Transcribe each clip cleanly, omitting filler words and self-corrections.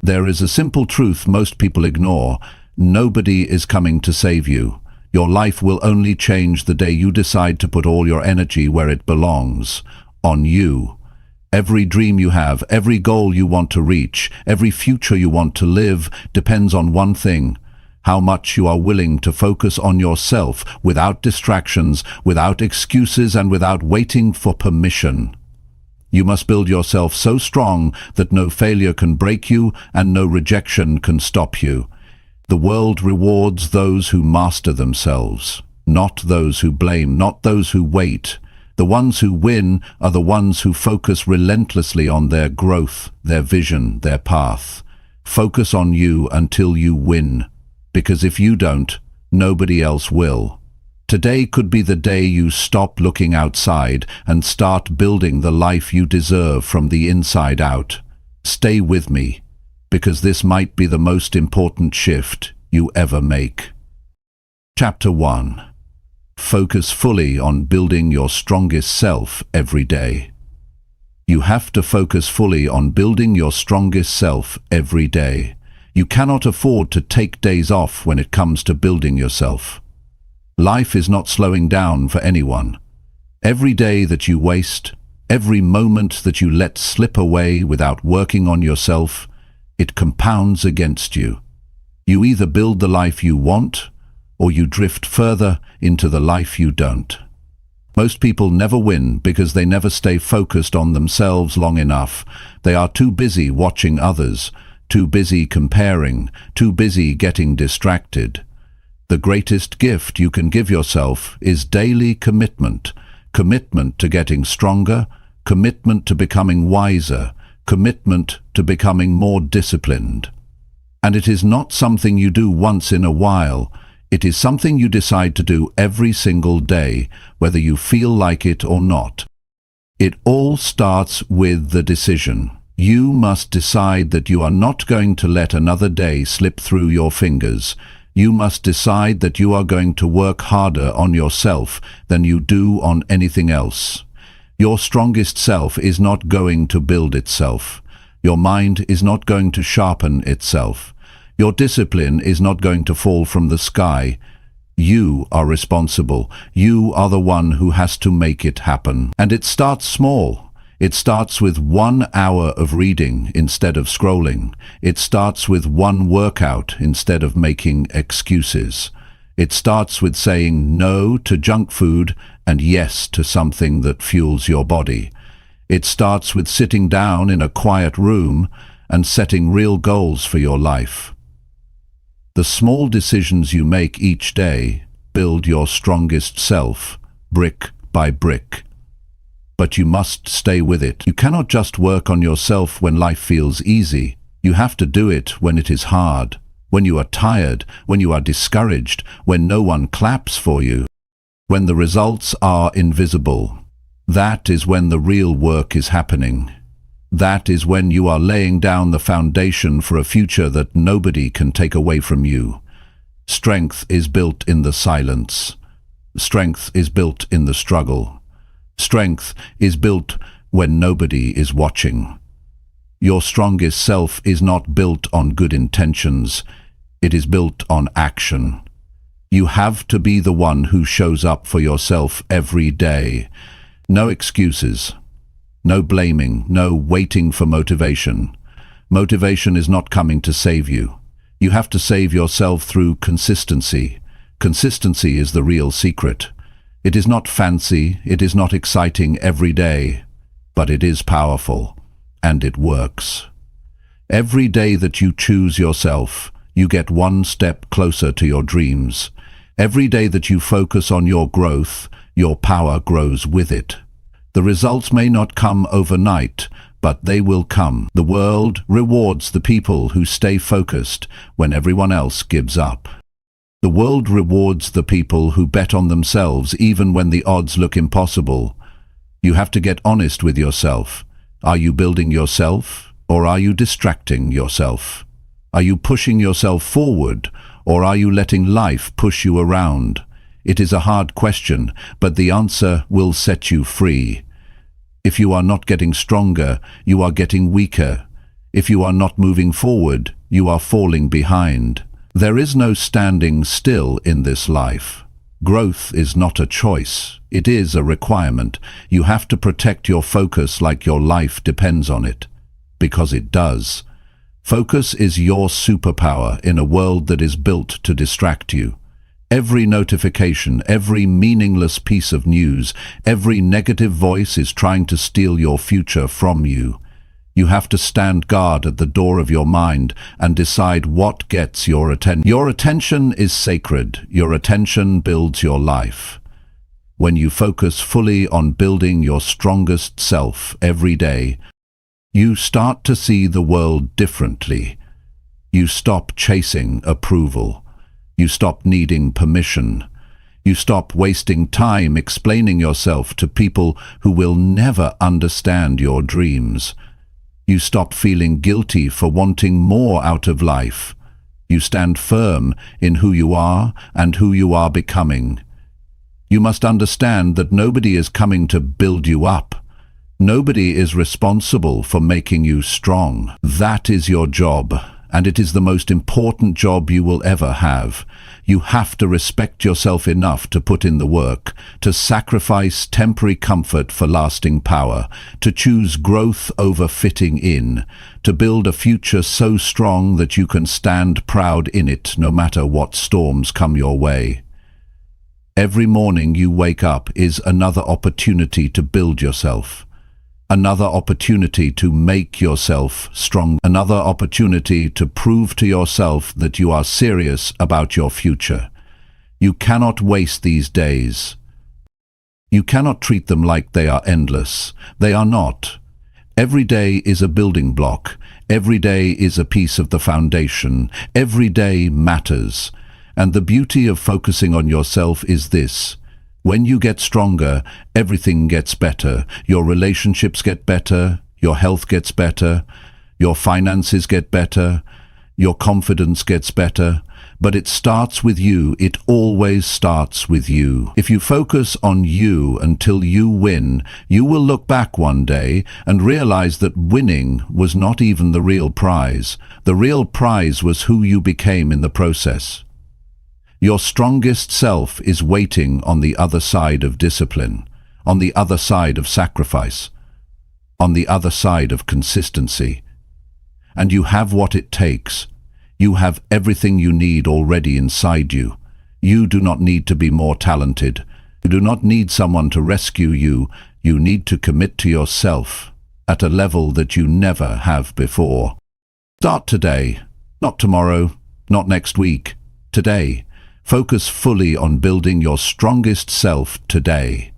There is a simple truth most people ignore. Nobody is coming to save you. Your life will only change the day you decide to put all your energy where it belongs, on you. Every dream you have, every goal you want to reach, every future you want to live depends on one thing: how much you are willing to focus on yourself without distractions, without excuses, and without waiting for permission. You must build yourself so strong that no failure can break you and no rejection can stop you. The world rewards those who master themselves, not those who blame, not those who wait. The ones who win are the ones who focus relentlessly on their growth, their vision, their path. Focus on you until you win, because if you don't, nobody else will. Today could be the day you stop looking outside and start building the life you deserve from the inside out. Stay with me, because this might be the most important shift you ever make. Chapter 1. Focus fully on building your strongest self every day. You have to focus fully on building your strongest self every day. You cannot afford to take days off when it comes to building yourself. Life is not slowing down for anyone. Every day that you waste, every moment that you let slip away without working on yourself, it compounds against you. You either build the life you want, or you drift further into the life you don't. Most people never win because they never stay focused on themselves long enough. They are too busy watching others, too busy comparing, too busy getting distracted. The greatest gift you can give yourself is daily commitment. Commitment to getting stronger, commitment to becoming wiser, commitment to becoming more disciplined. And it is not something you do once in a while. It is something you decide to do every single day, whether you feel like it or not. It all starts with the decision. You must decide that you are not going to let another day slip through your fingers. You must decide that you are going to work harder on yourself than you do on anything else. Your strongest self is not going to build itself. Your mind is not going to sharpen itself. Your discipline is not going to fall from the sky. You are responsible. You are the one who has to make it happen. And it starts small. It starts with 1 hour of reading instead of scrolling. It starts with one workout instead of making excuses. It starts with saying no to junk food and yes to something that fuels your body. It starts with sitting down in a quiet room and setting real goals for your life. The small decisions you make each day build your strongest self, brick by brick. But you must stay with it. You cannot just work on yourself when life feels easy. You have to do it when it is hard, when you are tired, when you are discouraged, when no one claps for you, when the results are invisible. That is when the real work is happening. That is when you are laying down the foundation for a future that nobody can take away from you. Strength is built in the silence. Strength is built in the struggle. Strength is built when nobody is watching. Your strongest self is not built on good intentions. It is built on action. You have to be the one who shows up for yourself every day. No excuses. No blaming, no waiting for motivation. Motivation is not coming to save you. You have to save yourself through consistency. Consistency is the real secret. It is not fancy, it is not exciting every day, but it is powerful, and it works. Every day that you choose yourself, you get one step closer to your dreams. Every day that you focus on your growth, your power grows with it. The results may not come overnight, but they will come. The world rewards the people who stay focused when everyone else gives up. The world rewards the people who bet on themselves even when the odds look impossible. You have to get honest with yourself. Are you building yourself, or are you distracting yourself? Are you pushing yourself forward, or are you letting life push you around? It is a hard question, but the answer will set you free. If you are not getting stronger, you are getting weaker. If you are not moving forward, you are falling behind. There is no standing still in this life. Growth is not a choice. It is a requirement. You have to protect your focus like your life depends on it. Because it does. Focus is your superpower in a world that is built to distract you. Every notification, every meaningless piece of news, every negative voice is trying to steal your future from you. You have to stand guard at the door of your mind and decide what gets your attention. Your attention is sacred. Your attention builds your life. When you focus fully on building your strongest self every day, you start to see the world differently. You stop chasing approval. You stop needing permission. You stop wasting time explaining yourself to people who will never understand your dreams. You stop feeling guilty for wanting more out of life. You stand firm in who you are and who you are becoming. You must understand that nobody is coming to build you up. Nobody is responsible for making you strong. That is your job, and it is the most important job you will ever have. You have to respect yourself enough to put in the work, to sacrifice temporary comfort for lasting power, to choose growth over fitting in, to build a future so strong that you can stand proud in it no matter what storms come your way. Every morning you wake up is another opportunity to build yourself. Another opportunity to make yourself strong. Another opportunity to prove to yourself that you are serious about your future. You cannot waste these days. You cannot treat them like they are endless. They are not. Every day is a building block. Every day is a piece of the foundation. Every day matters. And the beauty of focusing on yourself is this. When you get stronger, everything gets better. Your relationships get better, your health gets better, your finances get better, your confidence gets better. But it starts with you. It always starts with you. If you focus on you until you win, you will look back one day and realize that winning was not even the real prize. The real prize was who you became in the process. Your strongest self is waiting on the other side of discipline, on the other side of sacrifice, on the other side of consistency. And you have what it takes. You have everything you need already inside you. You do not need to be more talented. You do not need someone to rescue you. You need to commit to yourself at a level that you never have before. Start today, not tomorrow, not next week, today. Focus fully on building your strongest self today.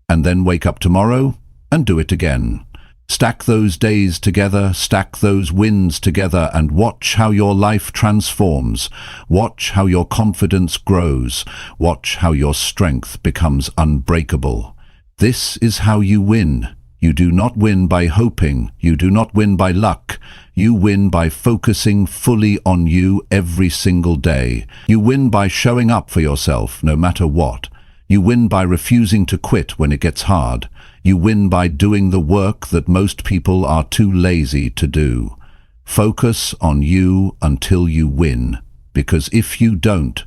And then wake up tomorrow and do it again. Stack those days together, stack those wins together, and watch how your life transforms. Watch how your confidence grows. Watch how your strength becomes unbreakable. This is how you win. You do not win by hoping. You do not win by luck. You win by focusing fully on you every single day. You win by showing up for yourself no matter what. You win by refusing to quit when it gets hard. You win by doing the work that most people are too lazy to do. Focus on you until you win, because if you don't,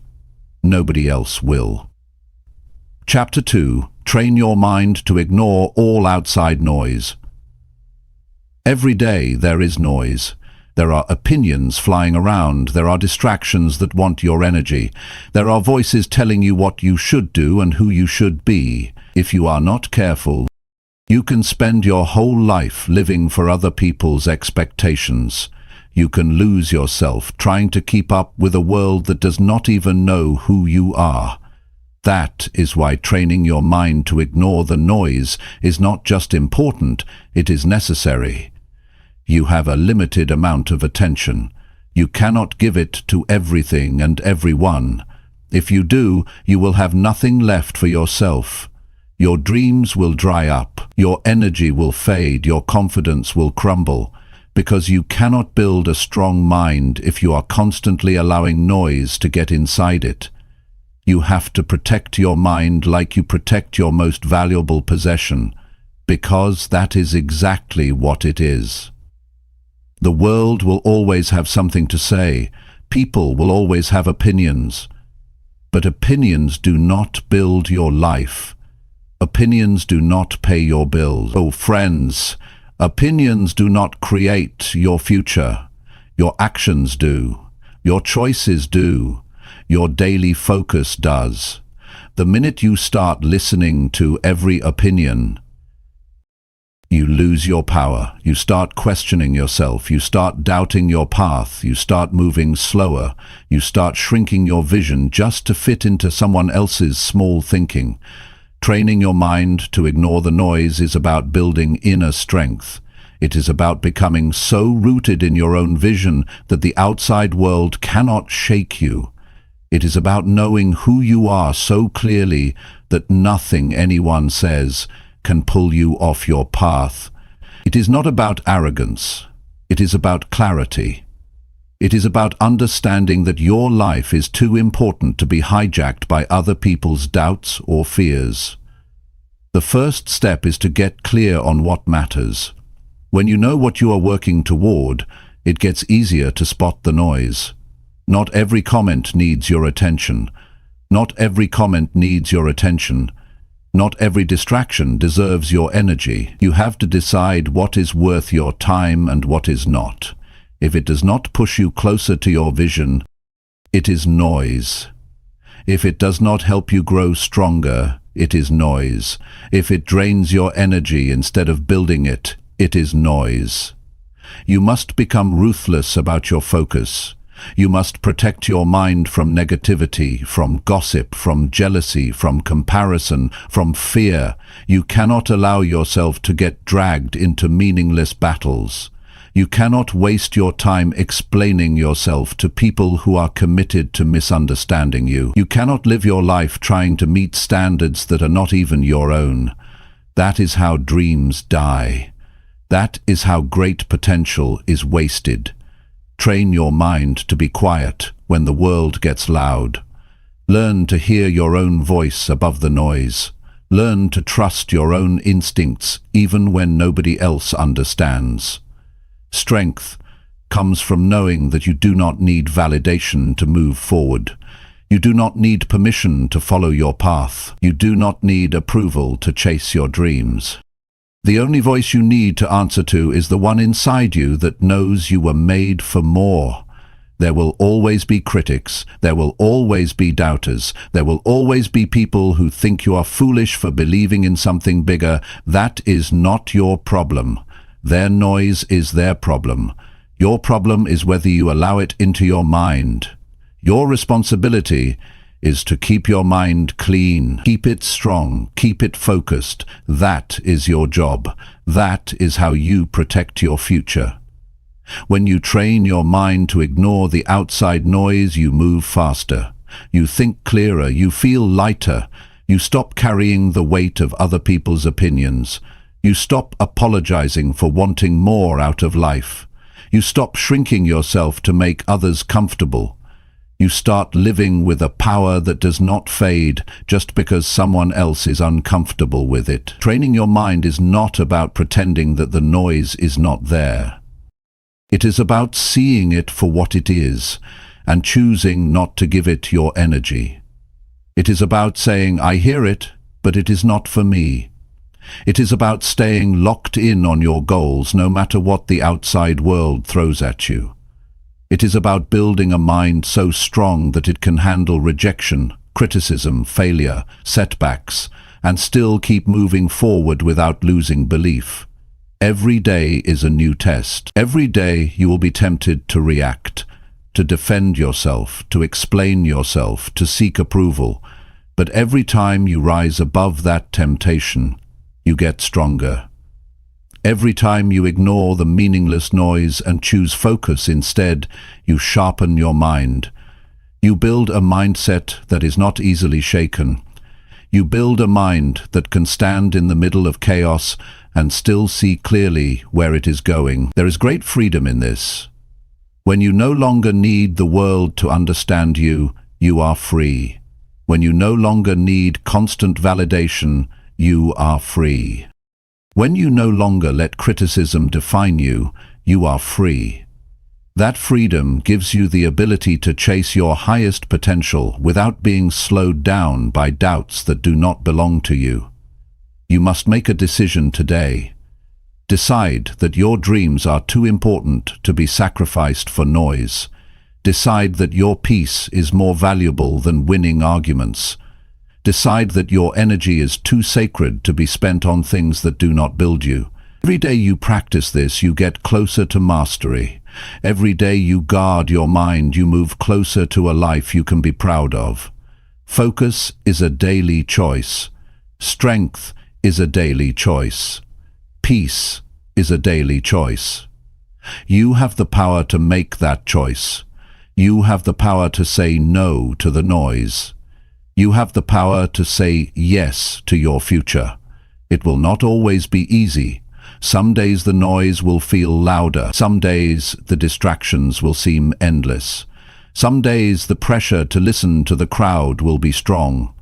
nobody else will. Chapter 2. Train your mind to ignore all outside noise. Every day there is noise. There are opinions flying around. There are distractions that want your energy. There are voices telling you what you should do and who you should be. If you are not careful, you can spend your whole life living for other people's expectations. You can lose yourself trying to keep up with a world that does not even know who you are. That is why training your mind to ignore the noise is not just important, it is necessary. You have a limited amount of attention. You cannot give it to everything and everyone. If you do, you will have nothing left for yourself. Your dreams will dry up, your energy will fade, your confidence will crumble, because you cannot build a strong mind if you are constantly allowing noise to get inside it. You have to protect your mind like you protect your most valuable possession, because that is exactly what it is. The world will always have something to say. People will always have opinions. But opinions do not build your life. Opinions do not pay your bills. Oh, friends, opinions do not create your future. Your actions do. Your choices do. Your daily focus does. The minute you start listening to every opinion, you lose your power. You start questioning yourself. You start doubting your path. You start moving slower. You start shrinking your vision just to fit into someone else's small thinking. Training your mind to ignore the noise is about building inner strength. It is about becoming so rooted in your own vision that the outside world cannot shake you. It is about knowing who you are so clearly that nothing anyone says can pull you off your path. It is not about arrogance. It is about clarity. It is about understanding that your life is too important to be hijacked by other people's doubts or fears. The first step is to get clear on what matters. When you know what you are working toward, it gets easier to spot the noise. Not every comment needs your attention. Not every comment needs your attention. Not every distraction deserves your energy. You have to decide what is worth your time and what is not. If it does not push you closer to your vision, it is noise. If it does not help you grow stronger, it is noise. If it drains your energy instead of building it, it is noise. You must become ruthless about your focus. You must protect your mind from negativity, from gossip, from jealousy, from comparison, from fear. You cannot allow yourself to get dragged into meaningless battles. You cannot waste your time explaining yourself to people who are committed to misunderstanding you. You cannot live your life trying to meet standards that are not even your own. That is how dreams die. That is how great potential is wasted. Train your mind to be quiet when the world gets loud. Learn to hear your own voice above the noise. Learn to trust your own instincts even when nobody else understands. Strength comes from knowing that you do not need validation to move forward. You do not need permission to follow your path. You do not need approval to chase your dreams. The only voice you need to answer to is the one inside you that knows you were made for more. There will always be critics. There will always be doubters. There will always be people who think you are foolish for believing in something bigger. That is not your problem. Their noise is their problem. Your problem is whether you allow it into your mind. Your responsibility is to keep your mind clean, keep it strong, keep it focused. That is your job. That is how you protect your future. When you train your mind to ignore the outside noise, you move faster. You think clearer, you feel lighter. You stop carrying the weight of other people's opinions. You stop apologizing for wanting more out of life. You stop shrinking yourself to make others comfortable. You start living with a power that does not fade just because someone else is uncomfortable with it. Training your mind is not about pretending that the noise is not there. It is about seeing it for what it is and choosing not to give it your energy. It is about saying, I hear it, but it is not for me. It is about staying locked in on your goals no matter what the outside world throws at you. It is about building a mind so strong that it can handle rejection, criticism, failure, setbacks, and still keep moving forward without losing belief. Every day is a new test. Every day you will be tempted to react, to defend yourself, to explain yourself, to seek approval. But every time you rise above that temptation, you get stronger. Every time you ignore the meaningless noise and choose focus instead, you sharpen your mind. You build a mindset that is not easily shaken. You build a mind that can stand in the middle of chaos and still see clearly where it is going. There is great freedom in this. When you no longer need the world to understand you, you are free. When you no longer need constant validation, you are free. When you no longer let criticism define you, you are free. That freedom gives you the ability to chase your highest potential without being slowed down by doubts that do not belong to you. You must make a decision today. Decide that your dreams are too important to be sacrificed for noise. Decide that your peace is more valuable than winning arguments. Decide that your energy is too sacred to be spent on things that do not build you. Every day you practice this, you get closer to mastery. Every day you guard your mind, you move closer to a life you can be proud of. Focus is a daily choice. Strength is a daily choice. Peace is a daily choice. You have the power to make that choice. You have the power to say no to the noise. You have the power to say yes to your future. It will not always be easy. Some days the noise will feel louder. Some days the distractions will seem endless. Some days the pressure to listen to the crowd will be strong.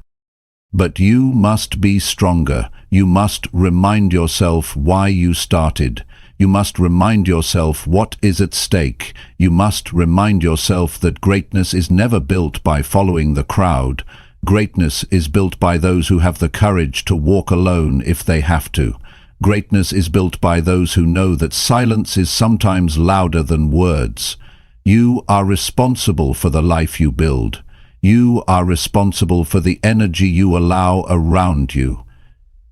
But you must be stronger. You must remind yourself why you started. You must remind yourself what is at stake. You must remind yourself that greatness is never built by following the crowd. Greatness is built by those who have the courage to walk alone if they have to. Greatness is built by those who know that silence is sometimes louder than words. You are responsible for the life you build. You are responsible for the energy you allow around you.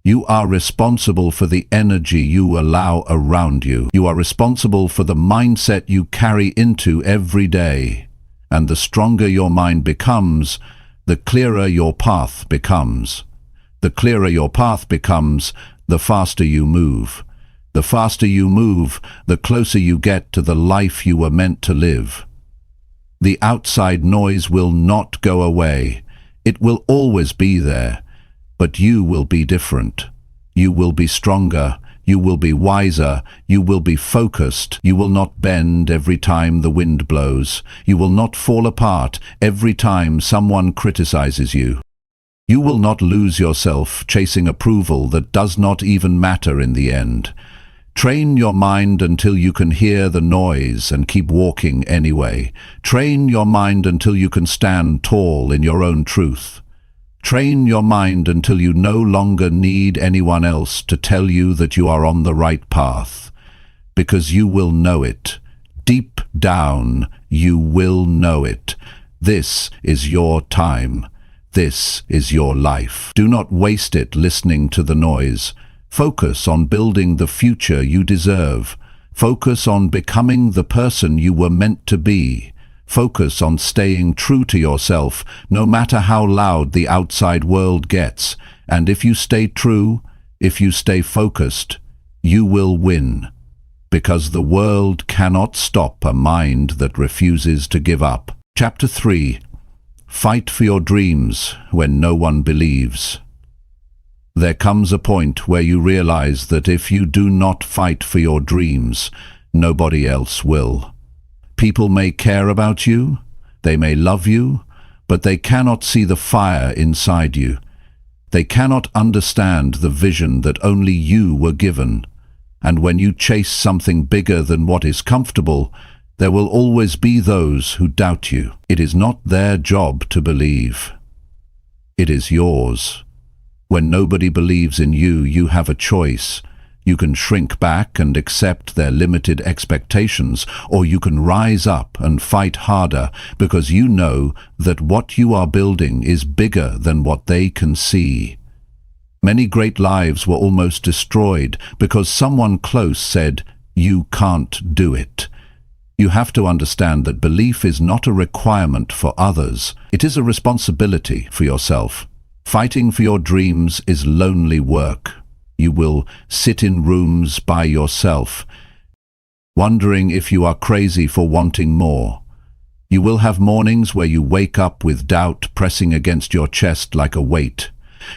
You are responsible for the energy you allow around you. You are responsible for the mindset you carry into every day. And the stronger your mind becomes, the clearer your path becomes. The clearer your path becomes, the faster you move. The faster you move, the closer you get to the life you were meant to live. The outside noise will not go away. It will always be there. But you will be different. You will be stronger. You will be wiser. You will be focused. You will not bend every time the wind blows. You will not fall apart every time someone criticizes you. You will not lose yourself chasing approval that does not even matter in the end. Train your mind until you can hear the noise and keep walking anyway. Train your mind until you can stand tall in your own truth. Train your mind until you no longer need anyone else to tell you that you are on the right path. Because you will know it. Deep down, you will know it. This is your time. This is your life. Do not waste it listening to the noise. Focus on building the future you deserve. Focus on becoming the person you were meant to be. Focus on staying true to yourself, no matter how loud the outside world gets. And if you stay true, if you stay focused, you will win. Because the world cannot stop a mind that refuses to give up. Chapter 3. Fight for your dreams when no one believes. There comes a point where you realize that if you do not fight for your dreams, nobody else will. People may care about you, they may love you, but they cannot see the fire inside you. They cannot understand the vision that only you were given. And when you chase something bigger than what is comfortable, there will always be those who doubt you. It is not their job to believe. It is yours. When nobody believes in you, you have a choice. You can shrink back and accept their limited expectations, or you can rise up and fight harder because you know that what you are building is bigger than what they can see. Many great lives were almost destroyed because someone close said, "You can't do it." You have to understand that belief is not a requirement for others. It is a responsibility for yourself. Fighting for your dreams is lonely work. You will sit in rooms by yourself, wondering if you are crazy for wanting more. You will have mornings where you wake up with doubt pressing against your chest like a weight.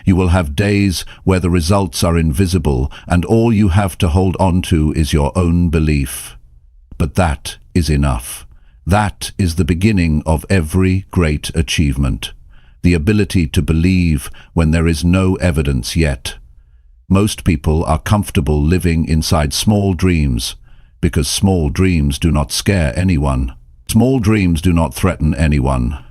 You will have days where the results are invisible and all you have to hold on to is your own belief. But that is enough. That is the beginning of every great achievement. The ability to believe when there is no evidence yet. Most people are comfortable living inside small dreams. because small dreams do not scare anyone. Small dreams do not threaten anyone.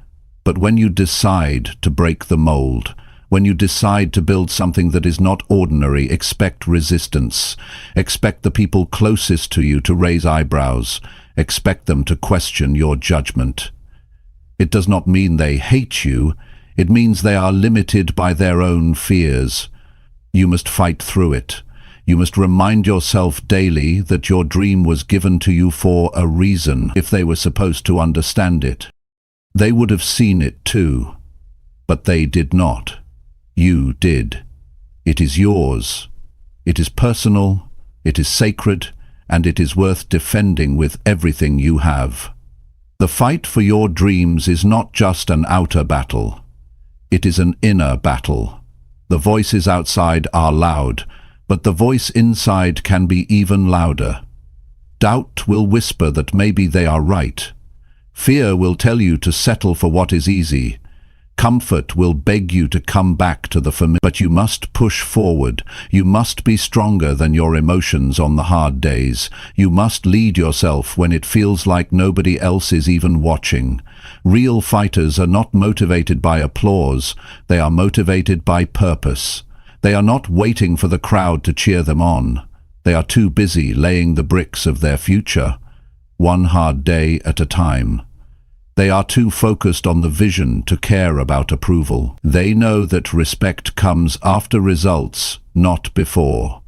But when you decide to break the mold, when you decide to build something that is not ordinary, expect resistance. Expect the people closest to you to raise eyebrows. Expect them to question your judgment. It does not mean they hate you. It means they are limited by their own fears. You must fight through it. You must remind yourself daily that your dream was given to you for a reason. If they were supposed to understand it, they would have seen it too. But they did not. You did. It is yours. It is personal, it is sacred, and it is worth defending with everything you have. The fight for your dreams is not just an outer battle. It is an inner battle. The voices outside are loud, but the voice inside can be even louder. Doubt will whisper that maybe they are right. Fear will tell you to settle for what is easy. Comfort will beg you to come back to the familiar. But you must push forward. You must be stronger than your emotions on the hard days. You must lead yourself when it feels like nobody else is even watching. Real fighters are not motivated by applause. They are motivated by purpose. They are not waiting for the crowd to cheer them on. They are too busy laying the bricks of their future, one hard day at a time. They are too focused on the vision to care about approval. They know that respect comes after results, not before.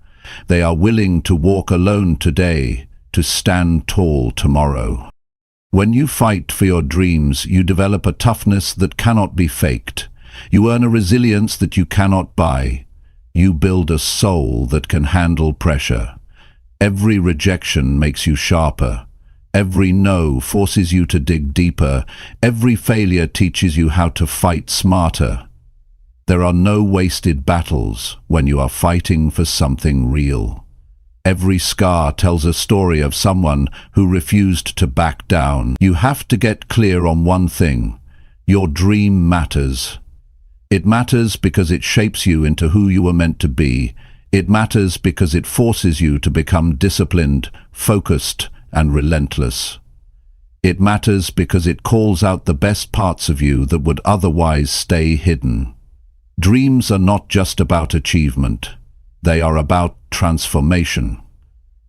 They are willing to walk alone today, to stand tall tomorrow. When you fight for your dreams, you develop a toughness that cannot be faked. You earn a resilience that you cannot buy. You build a soul that can handle pressure. Every rejection makes you sharper. Every no forces you to dig deeper. Every failure teaches you how to fight smarter. There are no wasted battles when you are fighting for something real. Every scar tells a story of someone who refused to back down. You have to get clear on one thing. Your dream matters. It matters because it shapes you into who you were meant to be. It matters because it forces you to become disciplined, focused, and relentless. It matters because it calls out the best parts of you that would otherwise stay hidden. Dreams are not just about achievement. They are about transformation.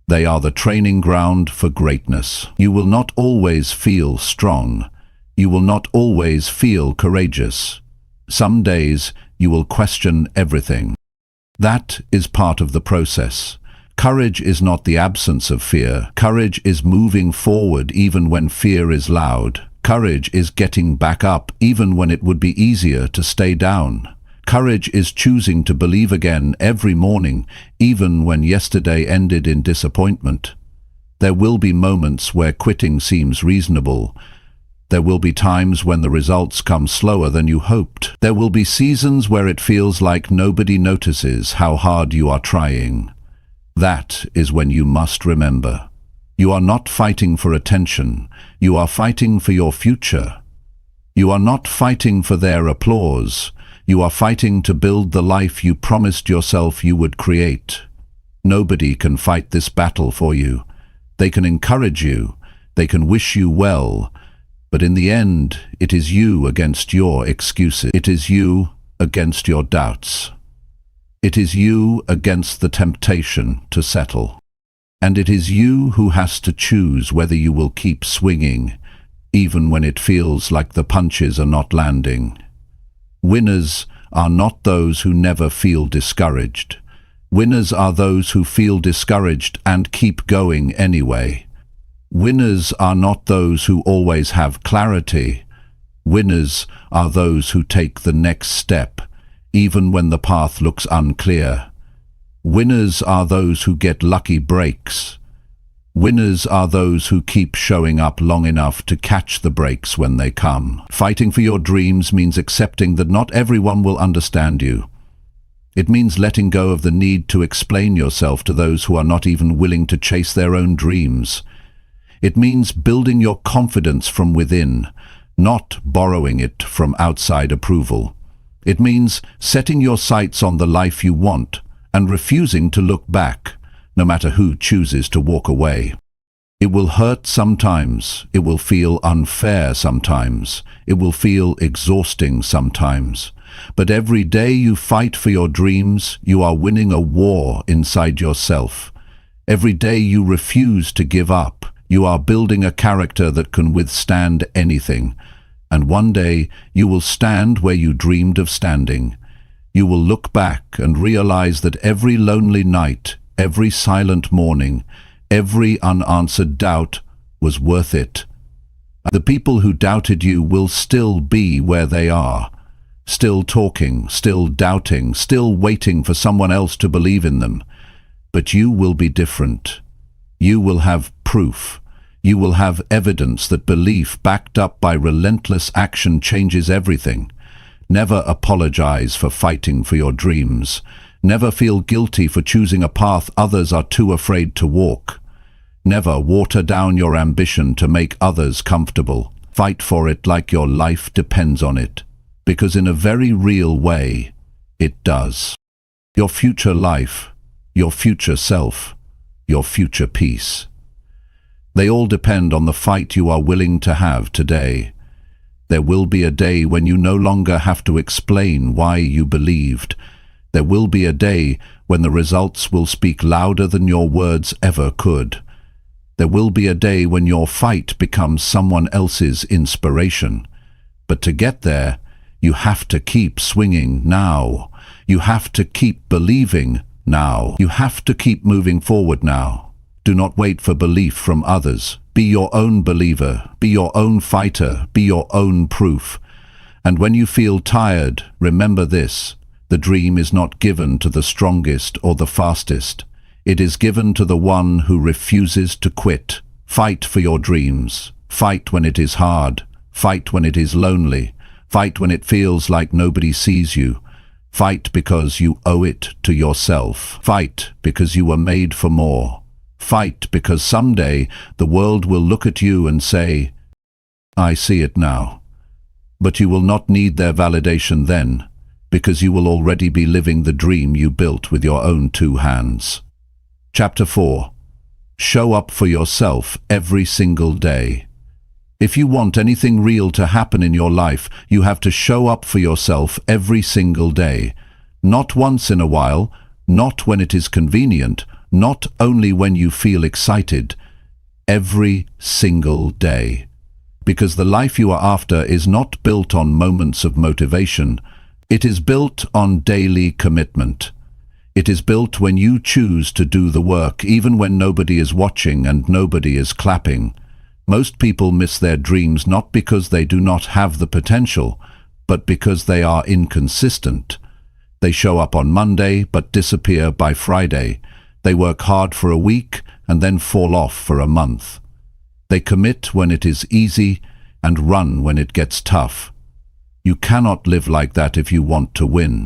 They are the training ground for greatness. You will not always feel strong. You will not always feel courageous. Some days you will question everything. That is part of the process. Courage is not the absence of fear. Courage is moving forward even when fear is loud. Courage is getting back up even when it would be easier to stay down. Courage is choosing to believe again every morning, even when yesterday ended in disappointment. There will be moments where quitting seems reasonable. There will be times when the results come slower than you hoped. There will be seasons where it feels like nobody notices how hard you are trying. That is when you must remember. You are not fighting for attention. You are fighting for your future. You are not fighting for their applause. You are fighting to build the life you promised yourself you would create. Nobody can fight this battle for you. They can encourage you. They can wish you well. But in the end, it is you against your excuses. It is you against your doubts. It is you against the temptation to settle. And it is you who has to choose whether you will keep swinging, even when it feels like the punches are not landing. Winners are not those who never feel discouraged. Winners are those who feel discouraged and keep going anyway. Winners are not those who always have clarity. Winners are those who take the next step, even when the path looks unclear. Winners are those who get lucky breaks. Winners are those who keep showing up long enough to catch the breaks when they come. Fighting for your dreams means accepting that not everyone will understand you. It means letting go of the need to explain yourself to those who are not even willing to chase their own dreams. It means building your confidence from within, not borrowing it from outside approval. It means setting your sights on the life you want and refusing to look back, no matter who chooses to walk away. It will hurt sometimes. It will feel unfair sometimes. It will feel exhausting sometimes. But every day you fight for your dreams, you are winning a war inside yourself. Every day you refuse to give up, you are building a character that can withstand anything. And one day you will stand where you dreamed of standing. You will look back and realize that every lonely night, every silent morning, every unanswered doubt was worth it. The people who doubted you will still be where they are, still talking, still doubting, still waiting for someone else to believe in them. But you will be different. You will have proof. You will have evidence that belief backed up by relentless action changes everything. Never apologize for fighting for your dreams. Never feel guilty for choosing a path others are too afraid to walk. Never water down your ambition to make others comfortable. Fight for it like your life depends on it, because in a very real way, it does. Your future life, your future self, your future peace. They all depend on the fight you are willing to have today. There will be a day when you no longer have to explain why you believed. There will be a day when the results will speak louder than your words ever could. There will be a day when your fight becomes someone else's inspiration. But to get there, you have to keep swinging now. You have to keep believing now. You have to keep moving forward now. Do not wait for belief from others. Be your own believer. Be your own fighter. Be your own proof. And when you feel tired, remember this: the dream is not given to the strongest or the fastest. It is given to the one who refuses to quit. Fight for your dreams. Fight when it is hard. Fight when it is lonely. Fight when it feels like nobody sees you. Fight because you owe it to yourself. Fight because you were made for more. Fight because someday the world will look at you and say, "I see it now." But you will not need their validation then, because you will already be living the dream you built with your own 2 hands. Chapter 4. Show up for yourself every single day. If you want anything real to happen in your life, you have to show up for yourself every single day. Not once in a while, not when it is convenient, not only when you feel excited. Every single day. Because the life you are after is not built on moments of motivation. It is built on daily commitment. It is built when you choose to do the work, even when nobody is watching and nobody is clapping. Most people miss their dreams not because they do not have the potential, but because they are inconsistent. They show up on Monday but disappear by Friday. They work hard for a week and then fall off for a month. They commit when it is easy and run when it gets tough. You cannot live like that if you want to win.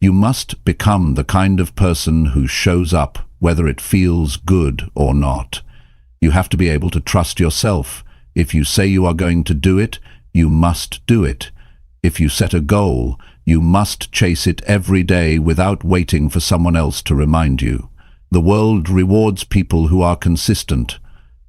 You must become the kind of person who shows up whether it feels good or not. You have to be able to trust yourself. If you say you are going to do it, you must do it. If you set a goal, you must chase it every day without waiting for someone else to remind you. The world rewards people who are consistent.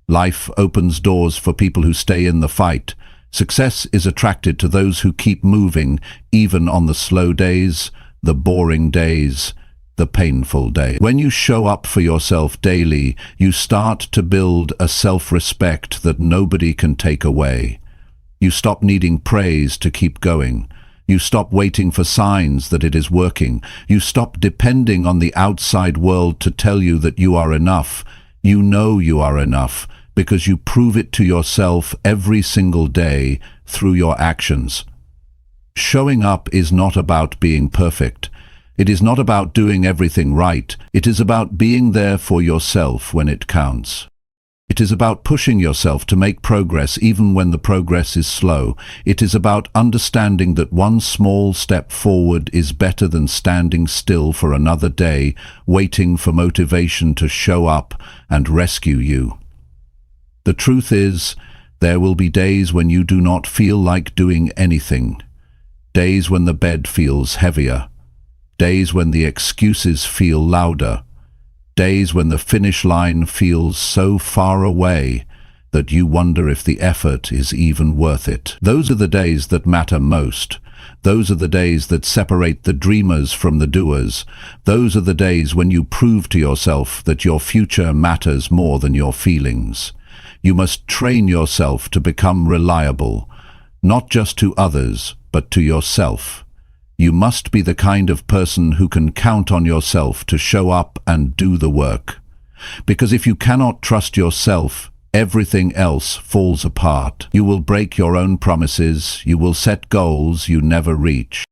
Life opens doors for people who stay in the fight. Success is attracted to those who keep moving, even on the slow days, the boring days, the painful day. When you show up for yourself daily, you start to build a self-respect that nobody can take away. You stop needing praise to keep going. You stop waiting for signs that it is working. You stop depending on the outside world to tell you that you are enough. You know you are enough because you prove it to yourself every single day through your actions. Showing up is not about being perfect. It is not about doing everything right. It is about being there for yourself when it counts. It is about pushing yourself to make progress even when the progress is slow. It is about understanding that one small step forward is better than standing still for another day, waiting for motivation to show up and rescue you. The truth is, there will be days when you do not feel like doing anything. Days when the bed feels heavier. Days when the excuses feel louder. Days when the finish line feels so far away that you wonder if the effort is even worth it. Those are the days that matter most. Those are the days that separate the dreamers from the doers. Those are the days when you prove to yourself that your future matters more than your feelings. You must train yourself to become reliable, not just to others, but to yourself. You must be the kind of person who can count on yourself to show up and do the work. Because if you cannot trust yourself, everything else falls apart. You will break your own promises, you will set goals you never reach.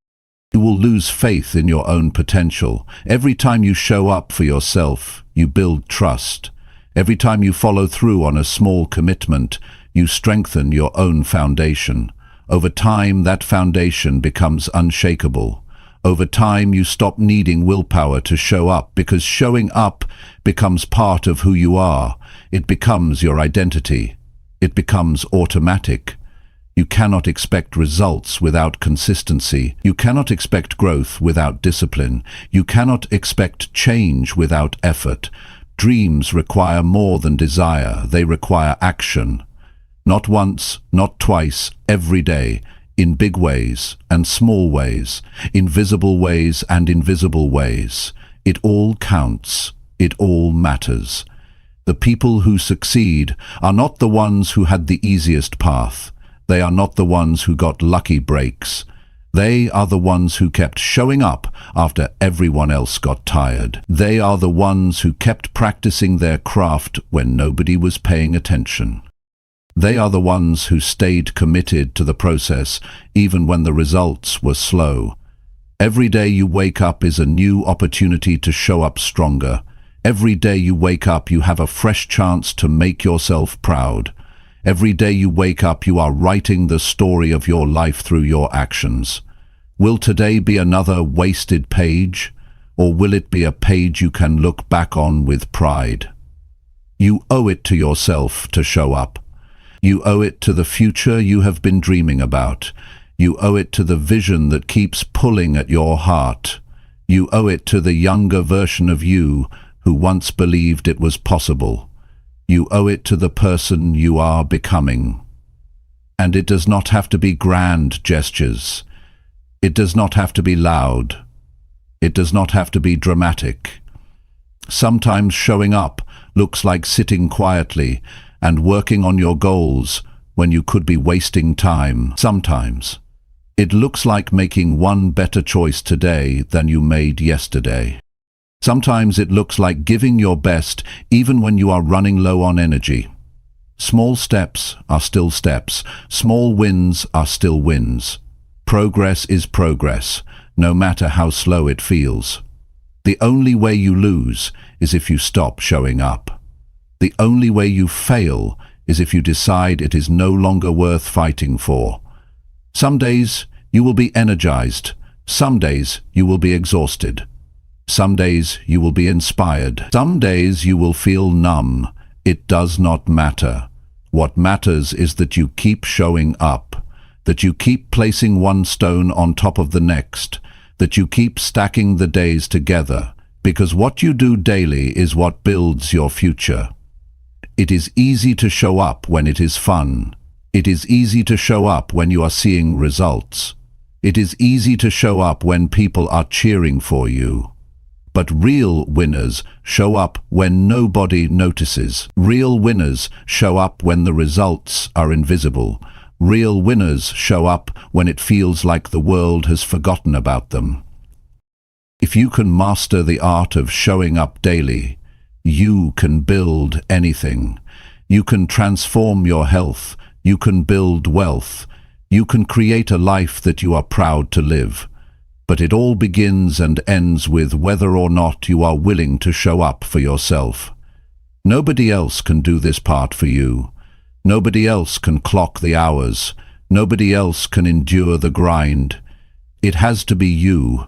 You will lose faith in your own potential. Every time you show up for yourself, you build trust. Every time you follow through on a small commitment, you strengthen your own foundation. Over time, that foundation becomes unshakable. Over time, you stop needing willpower to show up, because showing up becomes part of who you are. It becomes your identity. It becomes automatic. You cannot expect results without consistency. You cannot expect growth without discipline. You cannot expect change without effort. Dreams require more than desire. They require action. Not once, not twice, every day, in big ways and small ways, in visible ways and invisible ways. It all counts. It all matters. The people who succeed are not the ones who had the easiest path. They are not the ones who got lucky breaks. They are the ones who kept showing up after everyone else got tired. They are the ones who kept practicing their craft when nobody was paying attention. They are the ones who stayed committed to the process even when the results were slow. Every day you wake up is a new opportunity to show up stronger. Every day you wake up, you have a fresh chance to make yourself proud. Every day you wake up, you are writing the story of your life through your actions. Will today be another wasted page, or will it be a page you can look back on with pride? You owe it to yourself to show up. You owe it to the future you have been dreaming about. You owe it to the vision that keeps pulling at your heart. You owe it to the younger version of you who once believed it was possible. You owe it to the person you are becoming. And it does not have to be grand gestures. It does not have to be loud. It does not have to be dramatic. Sometimes showing up looks like sitting quietly and working on your goals when you could be wasting time. Sometimes it looks like making one better choice today than you made yesterday. Sometimes it looks like giving your best even when you are running low on energy. Small steps are still steps. Small wins are still wins. Progress is progress, no matter how slow it feels. The only way you lose is if you stop showing up. The only way you fail is if you decide it is no longer worth fighting for. Some days you will be energized. Some days you will be exhausted. Some days you will be inspired. Some days you will feel numb. It does not matter. What matters is that you keep showing up, that you keep placing one stone on top of the next, that you keep stacking the days together, because what you do daily is what builds your future. It is easy to show up when it is fun. It is easy to show up when you are seeing results. It is easy to show up when people are cheering for you. But real winners show up when nobody notices. Real winners show up when the results are invisible. Real winners show up when it feels like the world has forgotten about them. If you can master the art of showing up daily, you can build anything. You can transform your health. You can build wealth. You can create a life that you are proud to live. But it all begins and ends with whether or not you are willing to show up for yourself. Nobody else can do this part for you. Nobody else can clock the hours. Nobody else can endure the grind. It has to be you.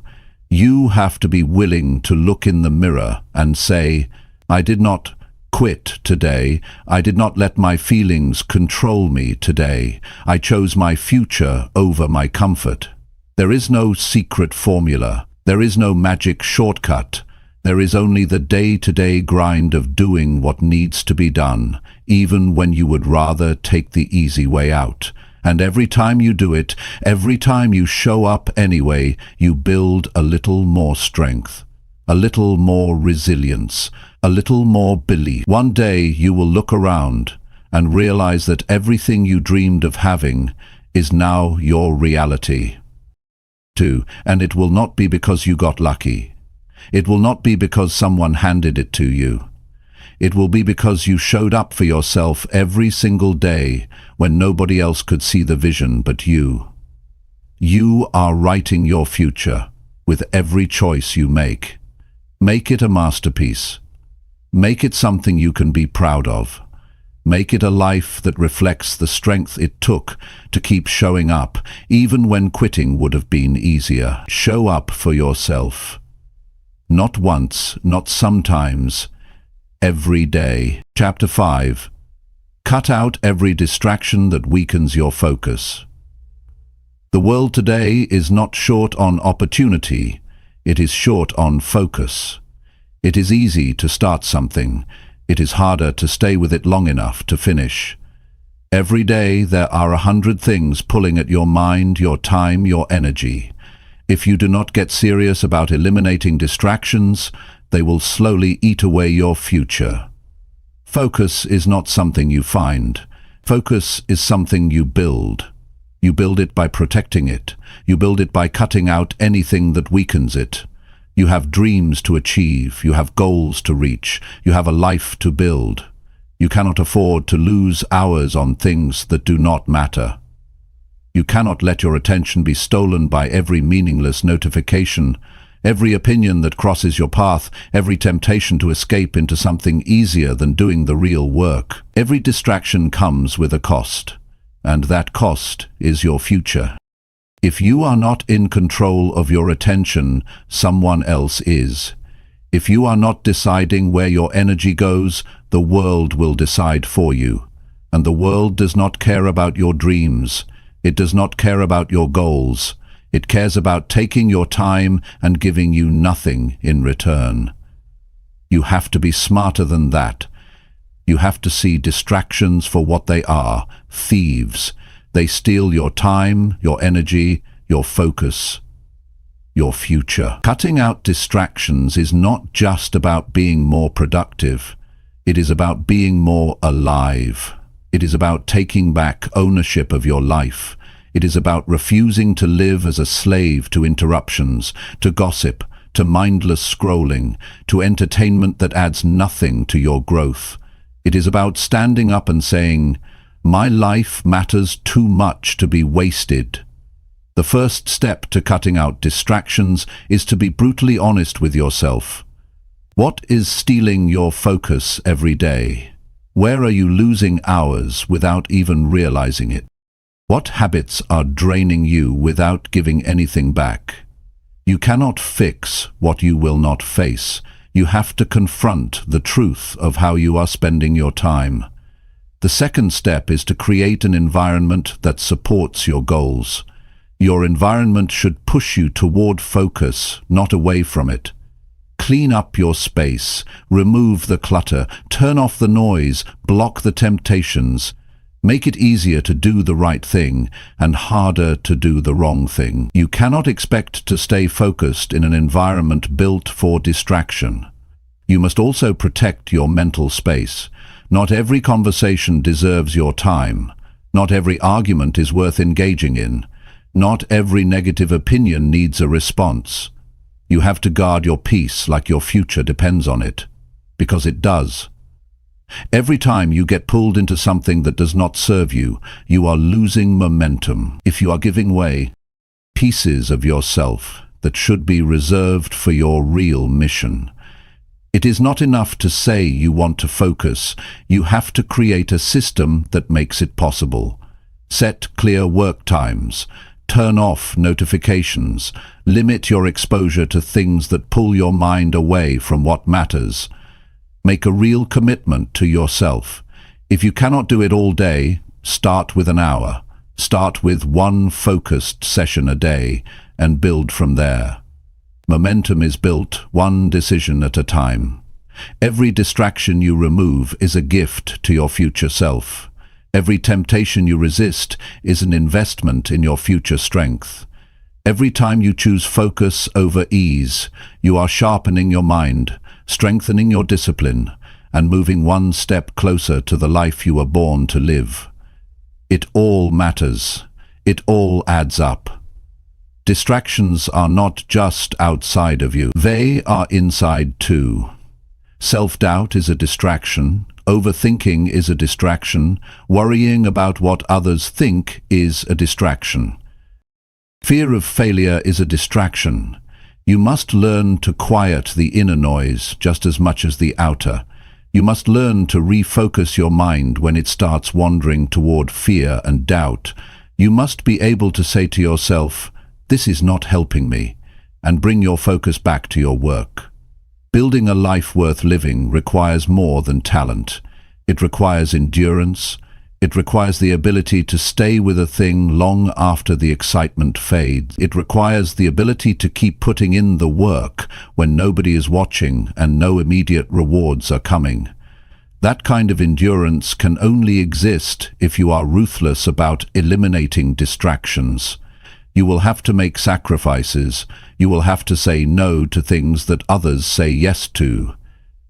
You have to be willing to look in the mirror and say, I did not quit today. I did not let my feelings control me today. I chose my future over my comfort. There is no secret formula. There is no magic shortcut. There is only the day-to-day grind of doing what needs to be done, even when you would rather take the easy way out. And every time you do it, every time you show up anyway, you build a little more strength, a little more resilience, a little more belief. One day you will look around and realize that everything you dreamed of having is now your reality. 2. And it will not be because you got lucky. It will not be because someone handed it to you. It will be because you showed up for yourself every single day when nobody else could see the vision but you. You are writing your future with every choice you make. Make it a masterpiece. Make it something you can be proud of. Make it a life that reflects the strength it took to keep showing up, even when quitting would have been easier. Show up for yourself. Not once, not sometimes, every day. Chapter 5. Cut out every distraction that weakens your focus. The world today is not short on opportunity, it is short on focus. It is easy to start something, it is harder to stay with it long enough to finish. Every day there are 100 things pulling at your mind, your time, your energy. If you do not get serious about eliminating distractions, they will slowly eat away your future. Focus is not something you find. Focus is something you build. You build it by protecting it. You build it by cutting out anything that weakens it. You have dreams to achieve. You have goals to reach. You have a life to build. You cannot afford to lose hours on things that do not matter. You cannot let your attention be stolen by every meaningless notification, every opinion that crosses your path, every temptation to escape into something easier than doing the real work. Every distraction comes with a cost, and that cost is your future. If you are not in control of your attention, someone else is. If you are not deciding where your energy goes, the world will decide for you. And the world does not care about your dreams. It does not care about your goals. It cares about taking your time and giving you nothing in return. You have to be smarter than that. You have to see distractions for what they are, thieves. They steal your time, your energy, your focus, your future. Cutting out distractions is not just about being more productive. It is about being more alive. It is about taking back ownership of your life. It is about refusing to live as a slave to interruptions, to gossip, to mindless scrolling, to entertainment that adds nothing to your growth. It is about standing up and saying, "My life matters too much to be wasted." The first step to cutting out distractions is to be brutally honest with yourself. What is stealing your focus every day? Where are you losing hours without even realizing it? What habits are draining you without giving anything back? You cannot fix what you will not face. You have to confront the truth of how you are spending your time. The second step is to create an environment that supports your goals. Your environment should push you toward focus, not away from it. Clean up your space, remove the clutter, turn off the noise, block the temptations. Make it easier to do the right thing and harder to do the wrong thing. You cannot expect to stay focused in an environment built for distraction. You must also protect your mental space. Not every conversation deserves your time. Not every argument is worth engaging in. Not every negative opinion needs a response. You have to guard your peace like your future depends on it, because it does. Every time you get pulled into something that does not serve you, you are losing momentum. If you are giving away pieces of yourself that should be reserved for your real mission. It is not enough to say you want to focus. You have to create a system that makes it possible. Set clear work times. Turn off notifications. Limit your exposure to things that pull your mind away from what matters. Make a real commitment to yourself. If you cannot do it all day, start with an hour. Start with one focused session a day and build from there. Momentum is built one decision at a time. Every distraction you remove is a gift to your future self. Every temptation you resist is an investment in your future strength. Every time you choose focus over ease, you are sharpening your mind, strengthening your discipline, and moving one step closer to the life you were born to live. It all matters. It all adds up. Distractions are not just outside of you. They are inside too. Self-doubt is a distraction. Overthinking is a distraction. Worrying about what others think is a distraction. Fear of failure is a distraction. You must learn to quiet the inner noise just as much as the outer. You must learn to refocus your mind when it starts wandering toward fear and doubt. You must be able to say to yourself, "This is not helping me," and bring your focus back to your work. Building a life worth living requires more than talent. It requires endurance. It requires the ability to stay with a thing long after the excitement fades. It requires the ability to keep putting in the work when nobody is watching and no immediate rewards are coming. That kind of endurance can only exist if you are ruthless about eliminating distractions. You will have to make sacrifices. You will have to say no to things that others say yes to.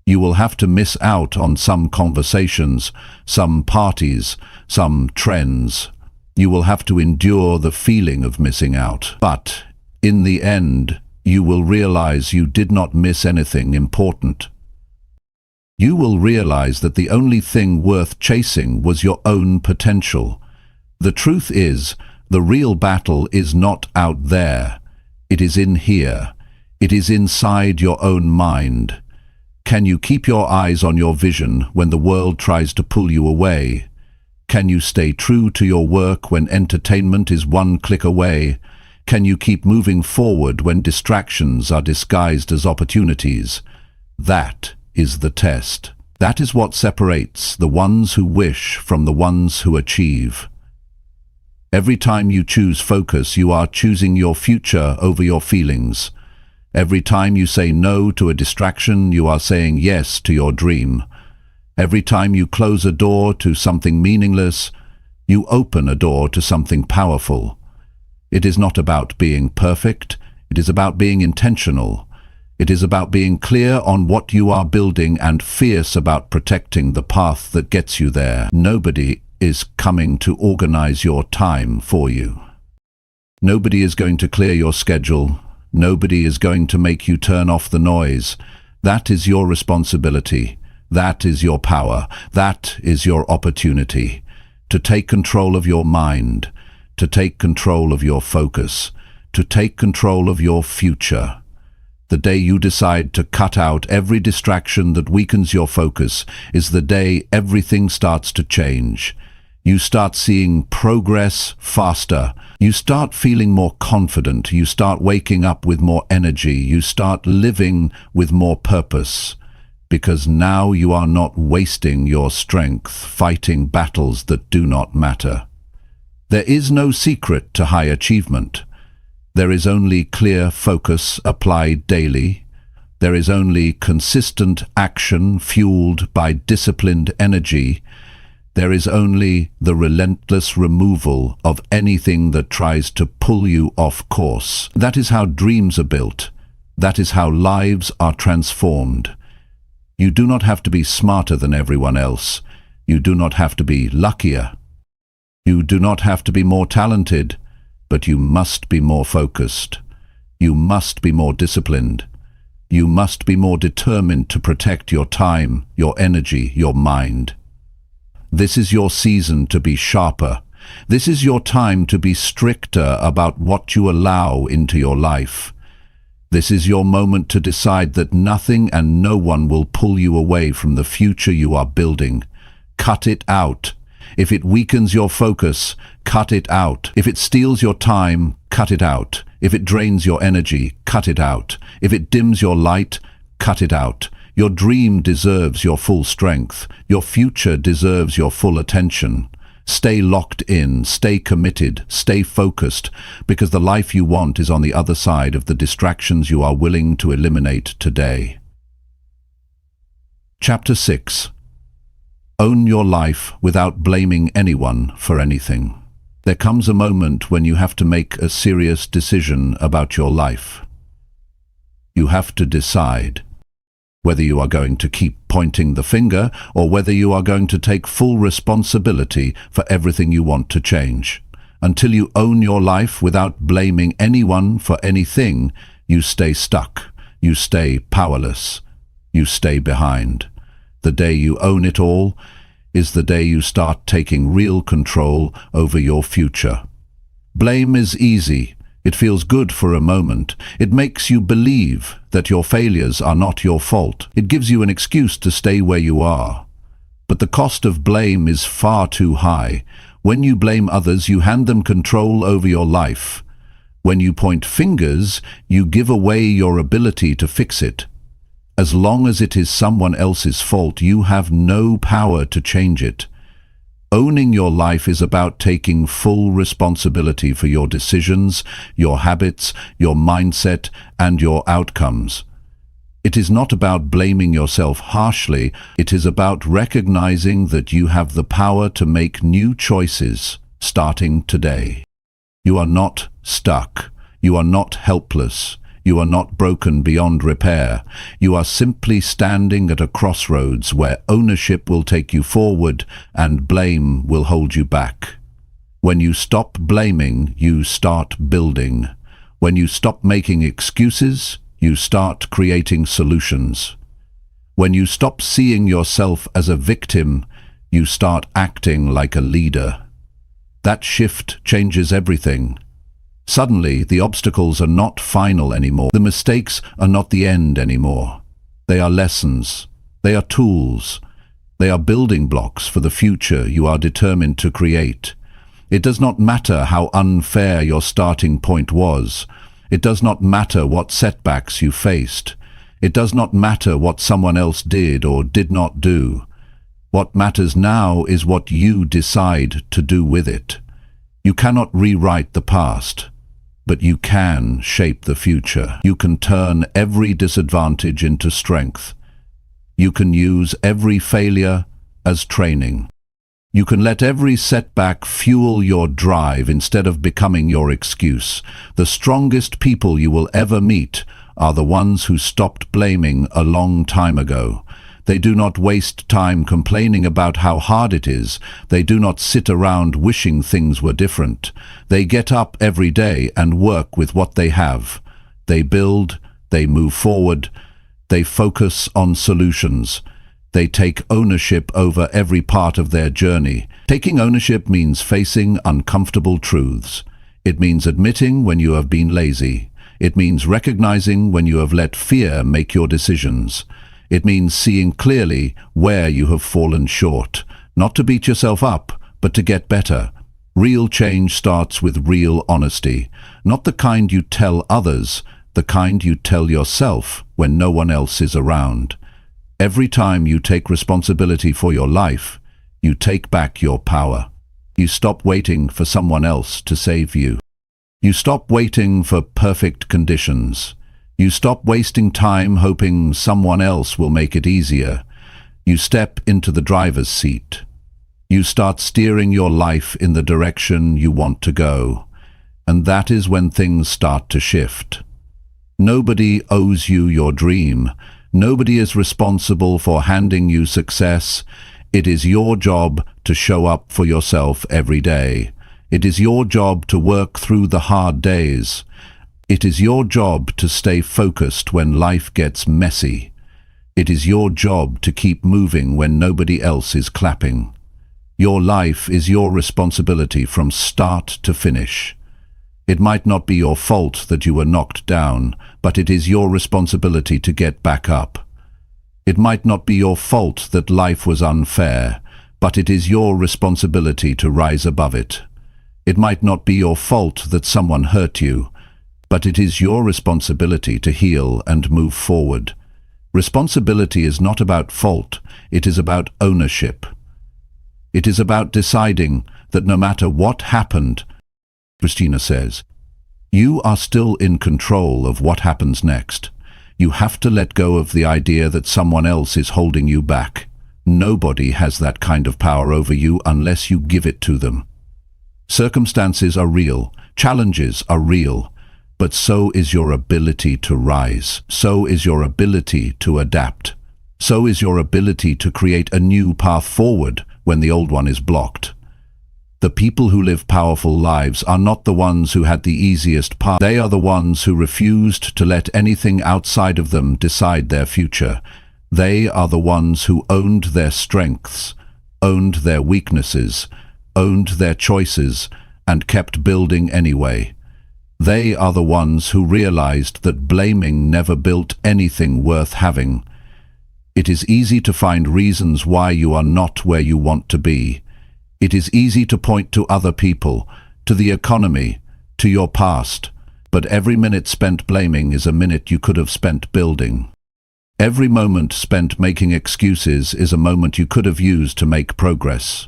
You will have to miss out on some conversations, some parties, some trends. You will have to endure the feeling of missing out. But, in the end, you will realize you did not miss anything important. You will realize that the only thing worth chasing was your own potential. The truth is, the real battle is not out there. It is in here. It is inside your own mind. Can you keep your eyes on your vision when the world tries to pull you away? Can you stay true to your work when entertainment is one click away? Can you keep moving forward when distractions are disguised as opportunities? That is the test. That is what separates the ones who wish from the ones who achieve. Every time you choose focus, you are choosing your future over your feelings. Every time you say no to a distraction, you are saying yes to your dream. Every time you close a door to something meaningless, you open a door to something powerful. It is not about being perfect. It is about being intentional. It is about being clear on what you are building and fierce about protecting the path that gets you there. Nobody is coming to organize your time for you. Nobody is going to clear your schedule. Nobody is going to make you turn off the noise. That is your responsibility. That is your power. That is your opportunity. To take control of your mind. To take control of your focus. To take control of your future. The day you decide to cut out every distraction that weakens your focus is the day everything starts to change. You start seeing progress faster. You start feeling more confident. You start waking up with more energy. You start living with more purpose. Because now you are not wasting your strength fighting battles that do not matter. There is no secret to high achievement. There is only clear focus applied daily. There is only consistent action fueled by disciplined energy. There is only the relentless removal of anything that tries to pull you off course. That is how dreams are built. That is how lives are transformed. You do not have to be smarter than everyone else. You do not have to be luckier. You do not have to be more talented, but you must be more focused. You must be more disciplined. You must be more determined to protect your time, your energy, your mind. This is your season to be sharper. This is your time to be stricter about what you allow into your life. This is your moment to decide that nothing and no one will pull you away from the future you are building. Cut it out. If it weakens your focus, cut it out. If it steals your time, cut it out. If it drains your energy, cut it out. If it dims your light, cut it out. Your dream deserves your full strength. Your future deserves your full attention. Stay locked in, stay committed, stay focused, because the life you want is on the other side of the distractions you are willing to eliminate today. Chapter 6. Own your life without blaming anyone for anything. There comes a moment when you have to make a serious decision about your life. You have to decide whether you are going to keep pointing the finger or whether you are going to take full responsibility for everything you want to change. Until you own your life without blaming anyone for anything, you stay stuck, you stay powerless, you stay behind. The day you own it all is the day you start taking real control over your future. Blame is easy. It feels good for a moment. It makes you believe that your failures are not your fault. It gives you an excuse to stay where you are. But the cost of blame is far too high. When you blame others, you hand them control over your life. When you point fingers, you give away your ability to fix it. As long as it is someone else's fault, you have no power to change it. Owning your life is about taking full responsibility for your decisions, your habits, your mindset, and your outcomes. It is not about blaming yourself harshly. It is about recognizing that you have the power to make new choices starting today. You are not stuck. You are not helpless. You are not broken beyond repair. You are simply standing at a crossroads where ownership will take you forward and blame will hold you back. When you stop blaming, you start building. When you stop making excuses, you start creating solutions. When you stop seeing yourself as a victim, you start acting like a leader. That shift changes everything. Suddenly, the obstacles are not final anymore. The mistakes are not the end anymore. They are lessons. They are tools. They are building blocks for the future you are determined to create. It does not matter how unfair your starting point was. It does not matter what setbacks you faced. It does not matter what someone else did or did not do. What matters now is what you decide to do with it. You cannot rewrite the past, but you can shape the future. You can turn every disadvantage into strength. You can use every failure as training. You can let every setback fuel your drive instead of becoming your excuse. The strongest people you will ever meet are the ones who stopped blaming a long time ago. They do not waste time complaining about how hard it is. They do not sit around wishing things were different. They get up every day and work with what they have. They build, they move forward, they focus on solutions. They take ownership over every part of their journey. Taking ownership means facing uncomfortable truths. It means admitting when you have been lazy. It means recognizing when you have let fear make your decisions. It means seeing clearly where you have fallen short, not to beat yourself up, but to get better. Real change starts with real honesty, not the kind you tell others, the kind you tell yourself when no one else is around. Every time you take responsibility for your life, you take back your power. You stop waiting for someone else to save you. You stop waiting for perfect conditions. You stop wasting time hoping someone else will make it easier. You step into the driver's seat. You start steering your life in the direction you want to go. And that is when things start to shift. Nobody owes you your dream. Nobody is responsible for handing you success. It is your job to show up for yourself every day. It is your job to work through the hard days. It is your job to stay focused when life gets messy. It is your job to keep moving when nobody else is clapping. Your life is your responsibility from start to finish. It might not be your fault that you were knocked down, but it is your responsibility to get back up. It might not be your fault that life was unfair, but it is your responsibility to rise above it. It might not be your fault that someone hurt you, but it is your responsibility to heal and move forward. Responsibility is not about fault, it is about ownership. It is about deciding that no matter what happened, Christina says, you are still in control of what happens next. You have to let go of the idea that someone else is holding you back. Nobody has that kind of power over you unless you give it to them. Circumstances are real, challenges are real, but so is your ability to rise. So is your ability to adapt. So is your ability to create a new path forward when the old one is blocked. The people who live powerful lives are not the ones who had the easiest path. They are the ones who refused to let anything outside of them decide their future. They are the ones who owned their strengths, owned their weaknesses, owned their choices, and kept building anyway. They are the ones who realized that blaming never built anything worth having. It is easy to find reasons why you are not where you want to be. It is easy to point to other people, to the economy, to your past, but every minute spent blaming is a minute you could have spent building. Every moment spent making excuses is a moment you could have used to make progress.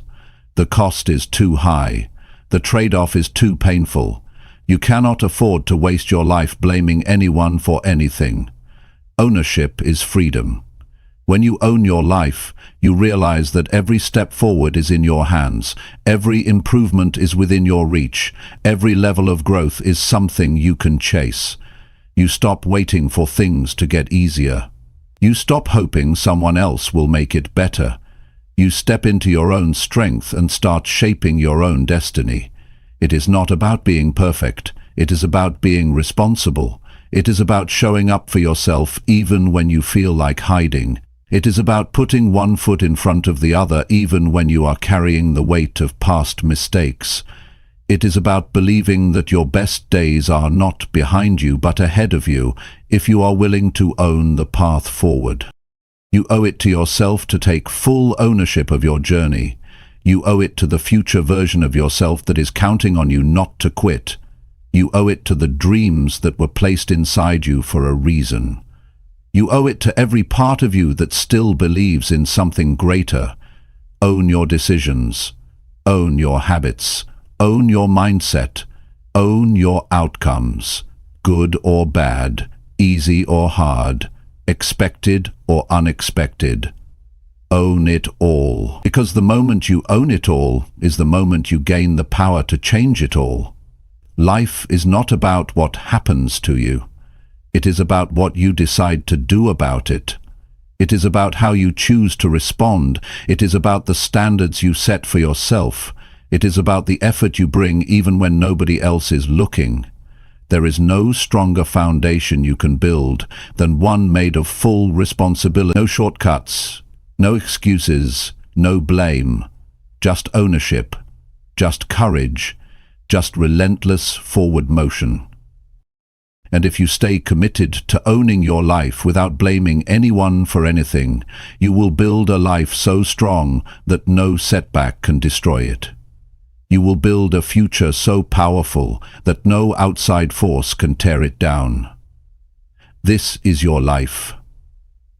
The cost is too high. The trade-off is too painful. You cannot afford to waste your life blaming anyone for anything. Ownership is freedom. When you own your life, you realize that every step forward is in your hands. Every improvement is within your reach. Every level of growth is something you can chase. You stop waiting for things to get easier. You stop hoping someone else will make it better. You step into your own strength and start shaping your own destiny. It is not about being perfect. It is about being responsible. It is about showing up for yourself even when you feel like hiding. It is about putting one foot in front of the other even when you are carrying the weight of past mistakes. It is about believing that your best days are not behind you but ahead of you if you are willing to own the path forward. You owe it to yourself to take full ownership of your journey. You owe it to the future version of yourself that is counting on you not to quit. You owe it to the dreams that were placed inside you for a reason. You owe it to every part of you that still believes in something greater. Own your decisions. Own your habits. Own your mindset. Own your outcomes. Good or bad, easy or hard, expected or unexpected. Own it all. Because the moment you own it all is the moment you gain the power to change it all. Life is not about what happens to you. It is about what you decide to do about it. It is about how you choose to respond. It is about the standards you set for yourself. It is about the effort you bring even when nobody else is looking. There is no stronger foundation you can build than one made of full responsibility. No shortcuts, no excuses, no blame. Just ownership, just courage, just relentless forward motion. And if you stay committed to owning your life without blaming anyone for anything, you will build a life so strong that no setback can destroy it. You will build a future so powerful that no outside force can tear it down. This is your life.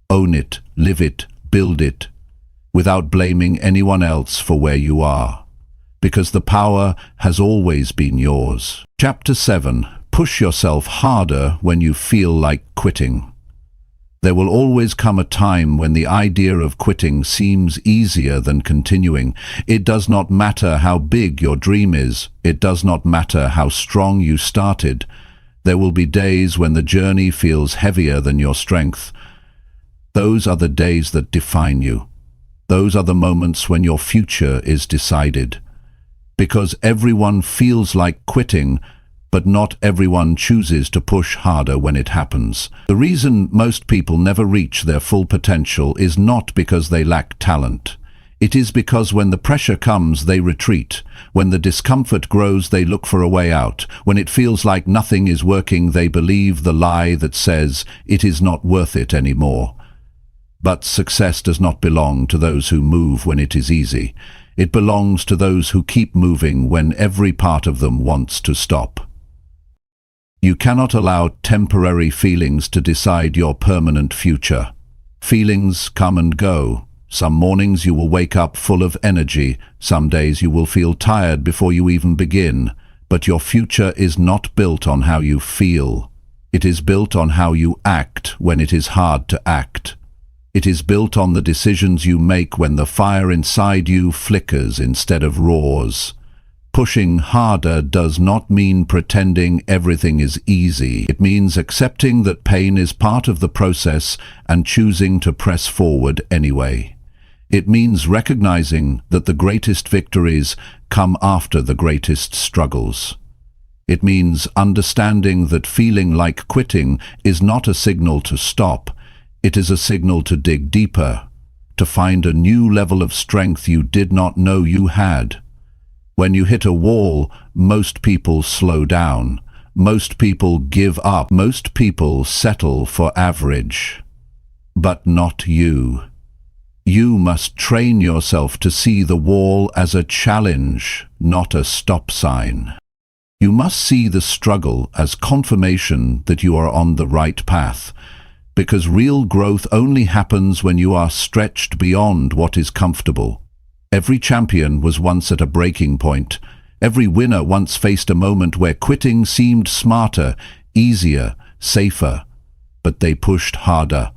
Own it, live it, build it, without blaming anyone else for where you are, because the power has always been yours. Chapter 7. Push yourself harder when you feel like quitting. There will always come a time when the idea of quitting seems easier than continuing. It does not matter how big your dream is. It does not matter how strong you started. There will be days when the journey feels heavier than your strength. Those are the days that define you. Those are the moments when your future is decided. Because everyone feels like quitting, but not everyone chooses to push harder when it happens. The reason most people never reach their full potential is not because they lack talent. It is because when the pressure comes, they retreat. When the discomfort grows, they look for a way out. When it feels like nothing is working, they believe the lie that says it is not worth it anymore. But success does not belong to those who move when it is easy. It belongs to those who keep moving when every part of them wants to stop. You cannot allow temporary feelings to decide your permanent future. Feelings come and go. Some mornings you will wake up full of energy, some days you will feel tired before you even begin, but your future is not built on how you feel. It is built on how you act when it is hard to act. It is built on the decisions you make when the fire inside you flickers instead of roars. Pushing harder does not mean pretending everything is easy. It means accepting that pain is part of the process and choosing to press forward anyway. It means recognizing that the greatest victories come after the greatest struggles. It means understanding that feeling like quitting is not a signal to stop. It is a signal to dig deeper, to find a new level of strength you did not know you had. When you hit a wall, most people slow down. Most people give up. Most people settle for average. But not you. You must train yourself to see the wall as a challenge, not a stop sign. You must see the struggle as confirmation that you are on the right path, because real growth only happens when you are stretched beyond what is comfortable. Every champion was once at a breaking point. Every winner once faced a moment where quitting seemed smarter, easier, safer. But they pushed harder.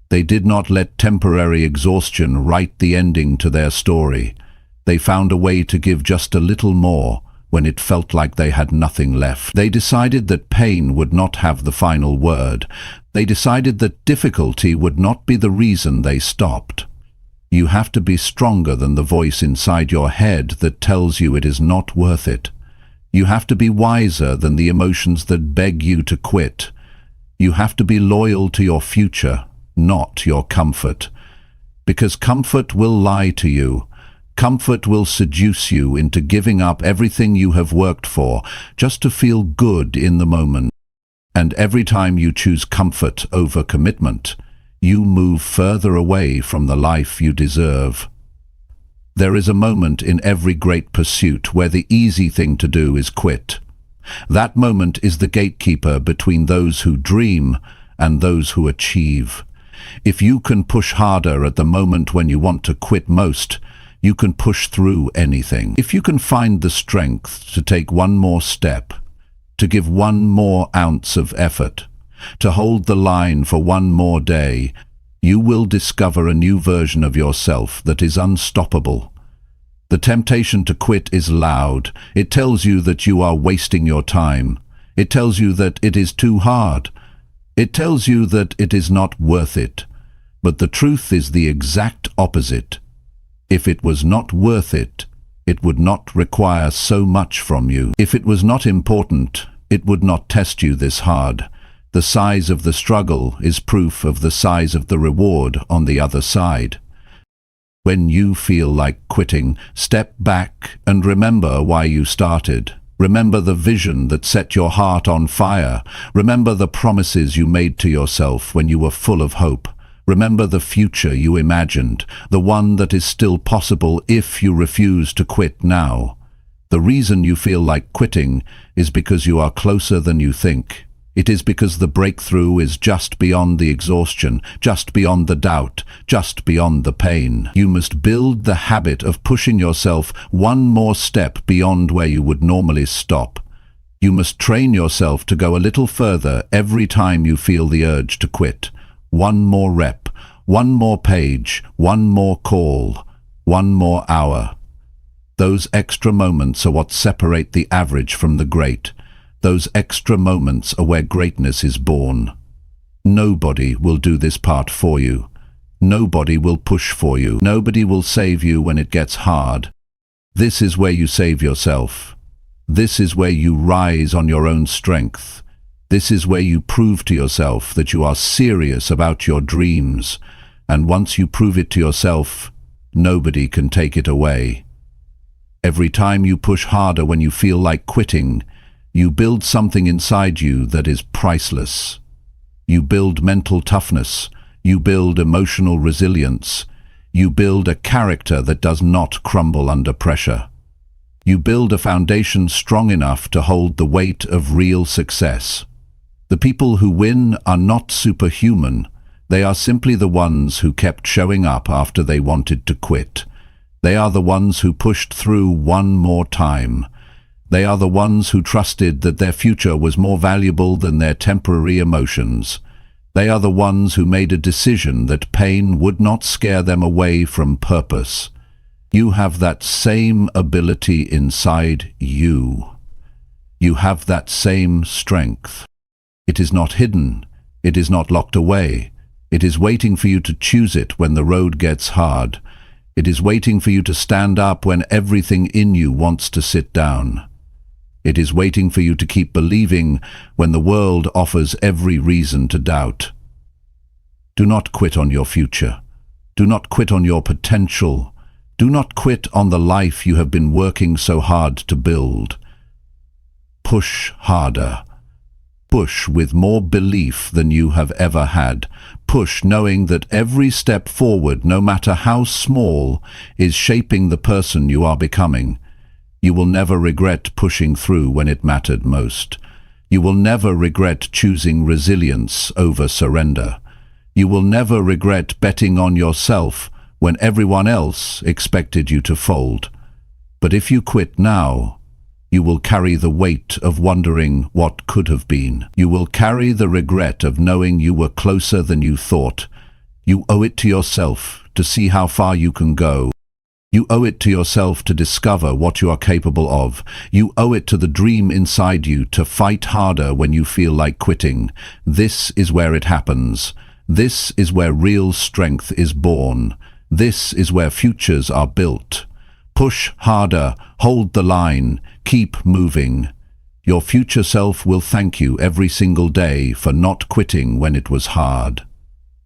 They did not let temporary exhaustion write the ending to their story. They found a way to give just a little more when it felt like they had nothing left. They decided that pain would not have the final word. They decided that difficulty would not be the reason they stopped. You have to be stronger than the voice inside your head that tells you it is not worth it. You have to be wiser than the emotions that beg you to quit. You have to be loyal to your future, not your comfort. Because comfort will lie to you. Comfort will seduce you into giving up everything you have worked for just to feel good in the moment. And every time you choose comfort over commitment, you move further away from the life you deserve. There is a moment in every great pursuit where the easy thing to do is quit. That moment is the gatekeeper between those who dream and those who achieve. If you can push harder at the moment when you want to quit most, you can push through anything. If you can find the strength to take one more step, to give one more ounce of effort, to hold the line for one more day, you will discover a new version of yourself that is unstoppable. The temptation to quit is loud. It tells you that you are wasting your time. It tells you that it is too hard. It tells you that it is not worth it. But the truth is the exact opposite. If it was not worth it, it would not require so much from you. If it was not important, it would not test you this hard. The size of the struggle is proof of the size of the reward on the other side. When you feel like quitting, step back and remember why you started. Remember the vision that set your heart on fire. Remember the promises you made to yourself when you were full of hope. Remember the future you imagined, the one that is still possible if you refuse to quit now. The reason you feel like quitting is because you are closer than you think. It is because the breakthrough is just beyond the exhaustion, just beyond the doubt, just beyond the pain. You must build the habit of pushing yourself one more step beyond where you would normally stop. You must train yourself to go a little further every time you feel the urge to quit. One more rep, one more page, one more call, one more hour. Those extra moments are what separate the average from the great. Those extra moments are where greatness is born. Nobody will do this part for you. Nobody will push for you. Nobody will save you when it gets hard. This is where you save yourself. This is where you rise on your own strength. This is where you prove to yourself that you are serious about your dreams. And once you prove it to yourself, nobody can take it away. Every time you push harder when you feel like quitting, you build something inside you that is priceless. You build mental toughness. You build emotional resilience. You build a character that does not crumble under pressure. You build a foundation strong enough to hold the weight of real success. The people who win are not superhuman. They are simply the ones who kept showing up after they wanted to quit. They are the ones who pushed through one more time. They are the ones who trusted that their future was more valuable than their temporary emotions. They are the ones who made a decision that pain would not scare them away from purpose. You have that same ability inside you. You have that same strength. It is not hidden. It is not locked away. It is waiting for you to choose it when the road gets hard. It is waiting for you to stand up when everything in you wants to sit down. It is waiting for you to keep believing when the world offers every reason to doubt. Do not quit on your future. Do not quit on your potential. Do not quit on the life you have been working so hard to build. Push harder. Push with more belief than you have ever had. Push knowing that every step forward, no matter how small, is shaping the person you are becoming. You will never regret pushing through when it mattered most. You will never regret choosing resilience over surrender. You will never regret betting on yourself when everyone else expected you to fold. But if you quit now, you will carry the weight of wondering what could have been. You will carry the regret of knowing you were closer than you thought. You owe it to yourself to see how far you can go. You owe it to yourself to discover what you are capable of. You owe it to the dream inside you to fight harder when you feel like quitting. This is where it happens. This is where real strength is born. This is where futures are built. Push harder, hold the line, keep moving. Your future self will thank you every single day for not quitting when it was hard.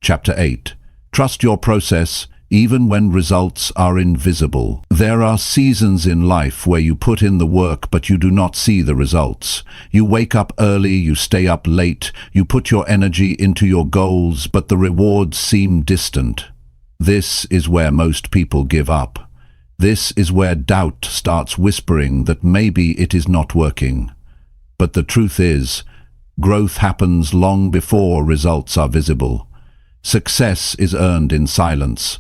Chapter 8. Trust your process, even when results are invisible. There are seasons in life where you put in the work but you do not see the results. You wake up early, you stay up late, you put your energy into your goals, but the rewards seem distant. This is where most people give up. This is where doubt starts whispering that maybe it is not working. But the truth is, growth happens long before results are visible. Success is earned in silence,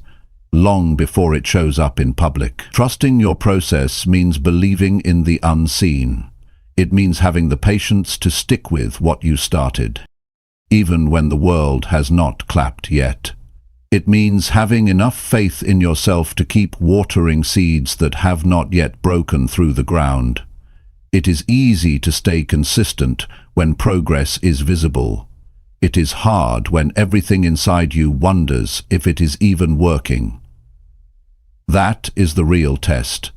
long before it shows up in public. Trusting your process means believing in the unseen. It means having the patience to stick with what you started, even when the world has not clapped yet. It means having enough faith in yourself to keep watering seeds that have not yet broken through the ground. It is easy to stay consistent when progress is visible. It is hard when everything inside you wonders if it is even working. That is the real test.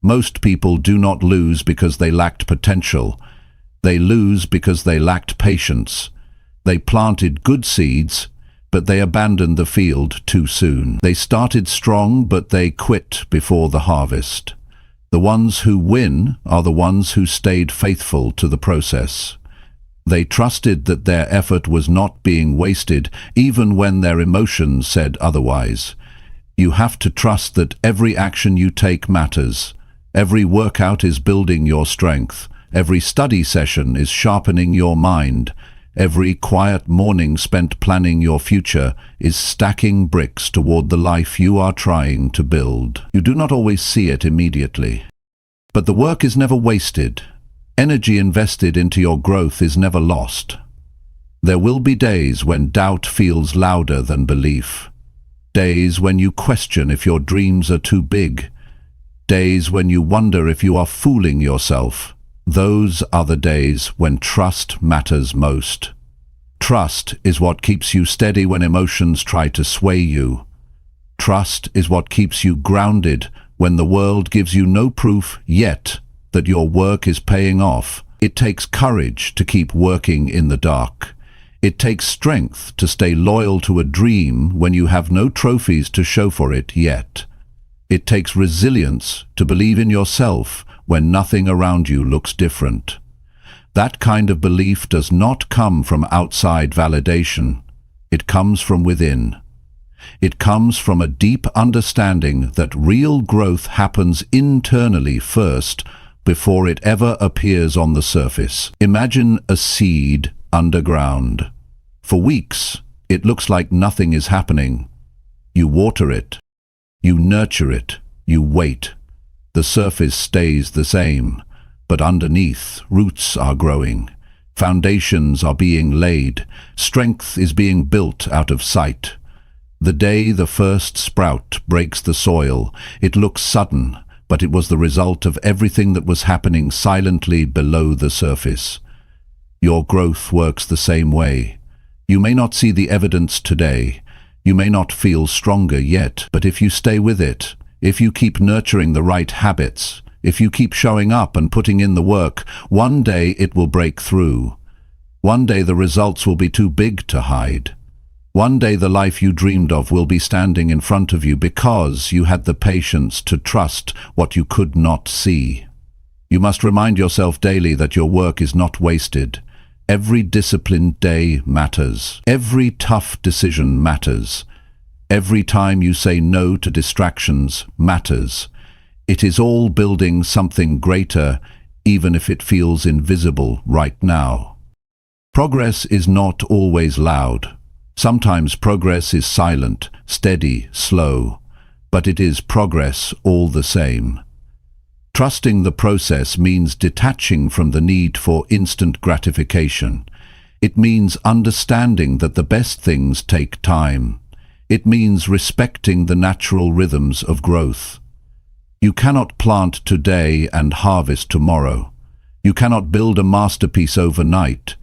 Most people do not lose because they lacked potential. They lose because they lacked patience. They planted good seeds, but they abandoned the field too soon. They started strong, but they quit before the harvest. The ones who win are the ones who stayed faithful to the process. They trusted that their effort was not being wasted, even when their emotions said otherwise. You have to trust that every action you take matters. Every workout is building your strength. Every study session is sharpening your mind. Every quiet morning spent planning your future is stacking bricks toward the life you are trying to build. You do not always see it immediately. But the work is never wasted. Energy invested into your growth is never lost. There will be days when doubt feels louder than belief. Days when you question if your dreams are too big. Days when you wonder if you are fooling yourself. Those are the days when trust matters most. Trust is what keeps you steady when emotions try to sway you. Trust is what keeps you grounded when the world gives you no proof yet that your work is paying off. It takes courage to keep working in the dark. It takes strength to stay loyal to a dream when you have no trophies to show for it yet. It takes resilience to believe in yourself when nothing around you looks different. That kind of belief does not come from outside validation. It comes from within. It comes from a deep understanding that real growth happens internally first before it ever appears on the surface. Imagine a seed underground. For weeks, It looks like nothing is happening. You water it. You nurture it. You wait. The surface stays the same, but underneath, roots are growing. Foundations are being laid. Strength is being built out of sight. The day the first sprout breaks the soil, it looks sudden, but it was the result of everything that was happening silently below the surface. Your growth works the same way. You may not see the evidence today. You may not feel stronger yet, but if you stay with it, if you keep nurturing the right habits, if you keep showing up and putting in the work, one day it will break through. One day the results will be too big to hide. One day the life you dreamed of will be standing in front of you because you had the patience to trust what you could not see. You must remind yourself daily that your work is not wasted. Every disciplined day matters. Every tough decision matters. Every time you say no to distractions matters. It is all building something greater, even if it feels invisible right now. Progress is not always loud. Sometimes progress is silent, steady, slow, but it is progress all the same. Trusting the process means detaching from the need for instant gratification. It means understanding that the best things take time. It means respecting the natural rhythms of growth. You cannot plant today and harvest tomorrow. You cannot build a masterpiece overnight.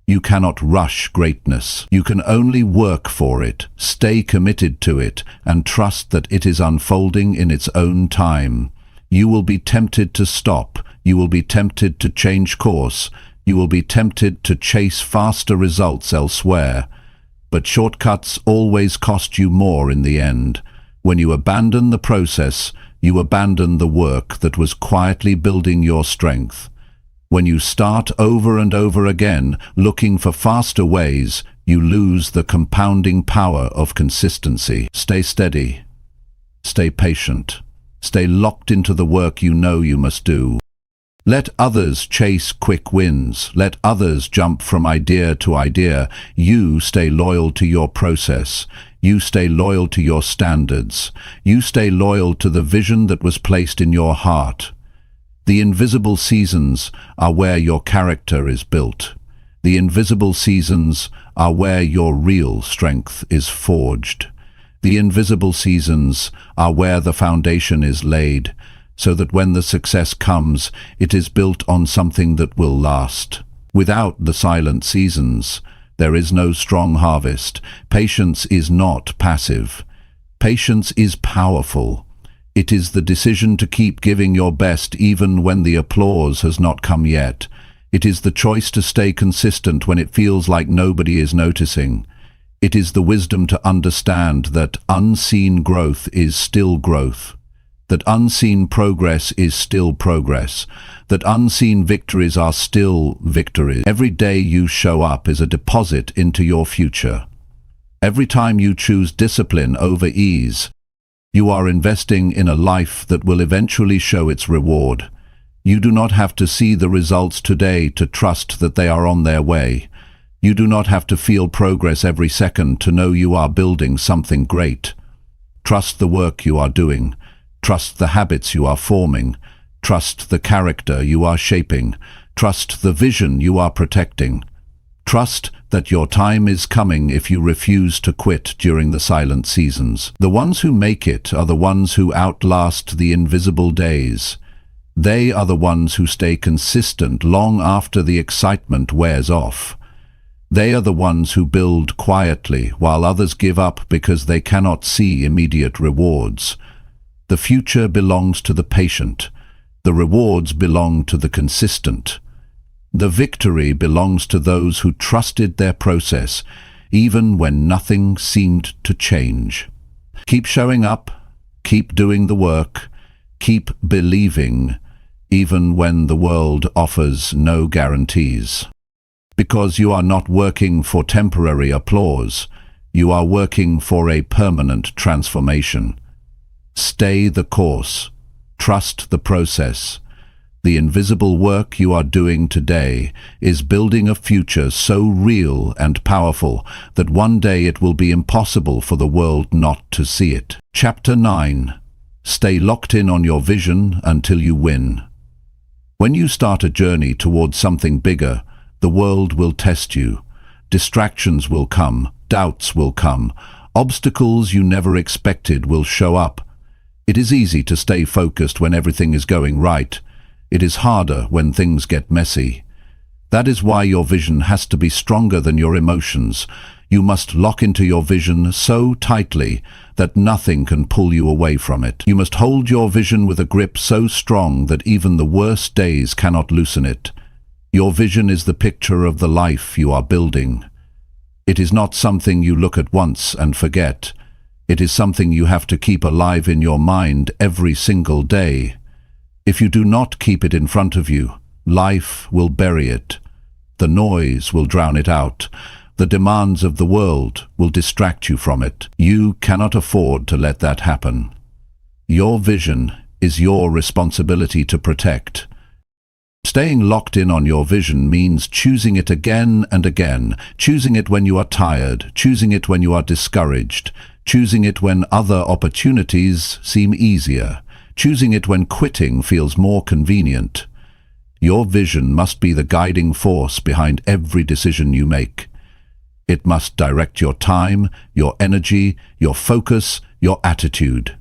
You cannot rush greatness. You can only work for it, stay committed to it, and trust that it is unfolding in its own time. You will be tempted to stop. You will be tempted to change course. You will be tempted to chase faster results elsewhere. But shortcuts always cost you more in the end. When you abandon the process, you abandon the work that was quietly building your strength. When you start over and over again, looking for faster ways, you lose the compounding power of consistency. Stay steady. Stay patient. Stay locked into the work you know you must do. Let others chase quick wins. Let others jump from idea to idea. You stay loyal to your process. You stay loyal to your standards. You stay loyal to the vision that was placed in your heart. The invisible seasons are where your character is built. The invisible seasons are where your real strength is forged. The invisible seasons are where the foundation is laid, so that when the success comes, it is built on something that will last. Without the silent seasons, there is no strong harvest. Patience is not passive. Patience is powerful. It is the decision to keep giving your best even when the applause has not come yet. It is the choice to stay consistent when it feels like nobody is noticing. It is the wisdom to understand that unseen growth is still growth, that unseen progress is still progress, that unseen victories are still victories. Every day you show up is a deposit into your future. Every time you choose discipline over ease, you are investing in a life that will eventually show its reward. You do not have to see the results today to trust that they are on their way. You do not have to feel progress every second to know you are building something great. Trust the work you are doing. Trust the habits you are forming. Trust the character you are shaping. Trust the vision you are protecting. Trust that your time is coming if you refuse to quit during the silent seasons. The ones who make it are the ones who outlast the invisible days. They are the ones who stay consistent long after the excitement wears off. They are the ones who build quietly while others give up because they cannot see immediate rewards. The future belongs to the patient. The rewards belong to the consistent. The victory belongs to those who trusted their process, even when nothing seemed to change. Keep showing up, keep doing the work, keep believing, even when the world offers no guarantees. Because you are not working for temporary applause, you are working for a permanent transformation. Stay the course. Trust the process. The invisible work you are doing today is building a future so real and powerful that one day it will be impossible for the world not to see it. Chapter 9. Stay locked in on your vision until you win. When you start a journey towards something bigger, the world will test you. Distractions will come, doubts will come, obstacles you never expected will show up. It is easy to stay focused when everything is going right. It is harder when things get messy. That is why your vision has to be stronger than your emotions. You must lock into your vision so tightly that nothing can pull you away from it. You must hold your vision with a grip so strong that even the worst days cannot loosen it. Your vision is the picture of the life you are building. It is not something you look at once and forget. It is something you have to keep alive in your mind every single day. If you do not keep it in front of you, life will bury it. The noise will drown it out. The demands of the world will distract you from it. You cannot afford to let that happen. Your vision is your responsibility to protect. Staying locked in on your vision means choosing it again and again, choosing it when you are tired, choosing it when you are discouraged, choosing it when other opportunities seem easier, choosing it when quitting feels more convenient. Your vision must be the guiding force behind every decision you make. It must direct your time, your energy, your focus, your attitude.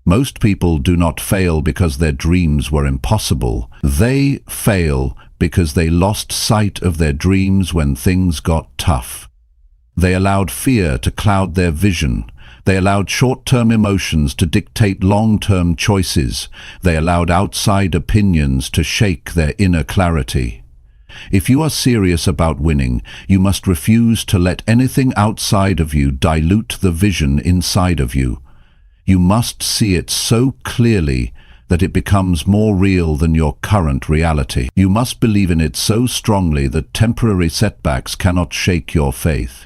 Most people do not fail because their dreams were impossible. They fail because they lost sight of their dreams when things got tough. They allowed fear to cloud their vision. They allowed short-term emotions to dictate long-term choices. They allowed outside opinions to shake their inner clarity. If you are serious about winning, you must refuse to let anything outside of you dilute the vision inside of you. You must see it so clearly that it becomes more real than your current reality. You must believe in it so strongly that temporary setbacks cannot shake your faith.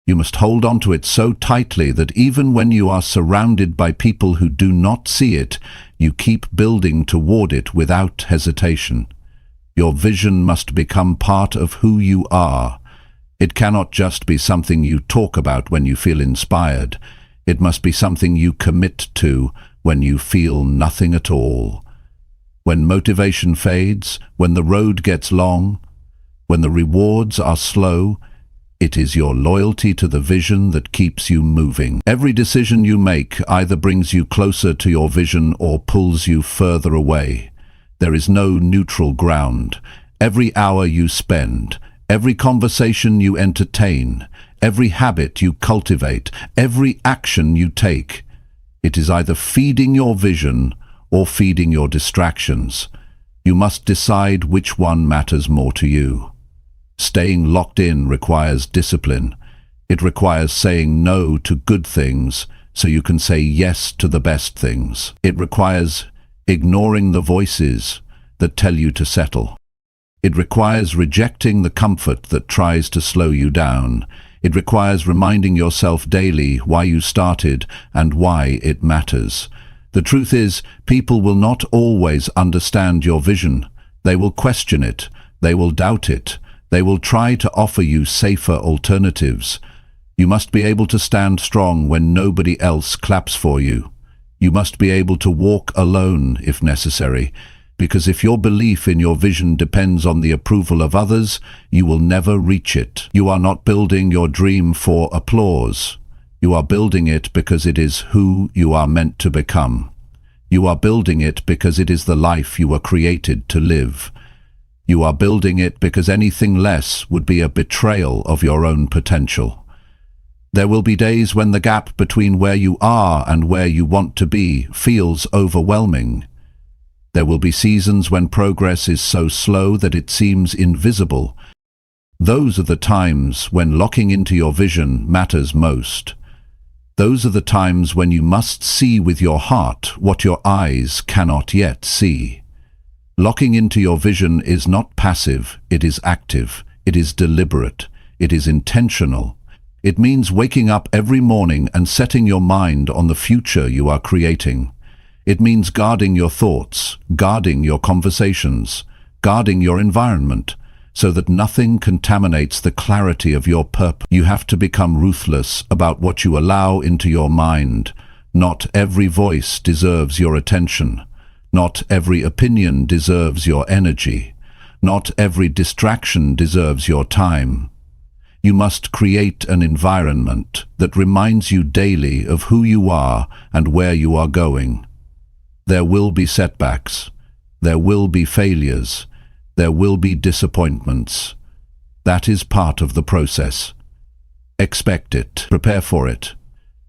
You must hold on to it so tightly that even when you are surrounded by people who do not see it, you keep building toward it without hesitation. Your vision must become part of who you are. It cannot just be something you talk about when you feel inspired. It must be something you commit to when you feel nothing at all. When motivation fades, when the road gets long, when the rewards are slow, it is your loyalty to the vision that keeps you moving. Every decision you make either brings you closer to your vision or pulls you further away. There is no neutral ground. Every hour you spend, every conversation you entertain, every habit you cultivate, every action you take, it is either feeding your vision or feeding your distractions. You must decide which one matters more to you. Staying locked in requires discipline. It requires saying no to good things so you can say yes to the best things. It requires ignoring the voices that tell you to settle. It requires rejecting the comfort that tries to slow you down. It requires reminding yourself daily why you started and why it matters. The truth is, people will not always understand your vision. They will question it. They will doubt it. They will try to offer you safer alternatives. You must be able to stand strong when nobody else claps for you. You must be able to walk alone if necessary, because if your belief in your vision depends on the approval of others, you will never reach it. You are not building your dream for applause. You are building it because it is who you are meant to become. You are building it because it is the life you were created to live. You are building it because anything less would be a betrayal of your own potential. There will be days when the gap between where you are and where you want to be feels overwhelming. There will be seasons when progress is so slow that it seems invisible. Those are the times when locking into your vision matters most. Those are the times when you must see with your heart what your eyes cannot yet see. Locking into your vision is not passive, it is active, it is deliberate, it is intentional. It means waking up every morning and setting your mind on the future you are creating. It means guarding your thoughts, guarding your conversations, guarding your environment, so that nothing contaminates the clarity of your purpose. You have to become ruthless about what you allow into your mind. Not every voice deserves your attention. Not every opinion deserves your energy. Not every distraction deserves your time. You must create an environment that reminds you daily of who you are and where you are going. There will be setbacks. There will be failures. There will be disappointments. That is part of the process. Expect it, prepare for it,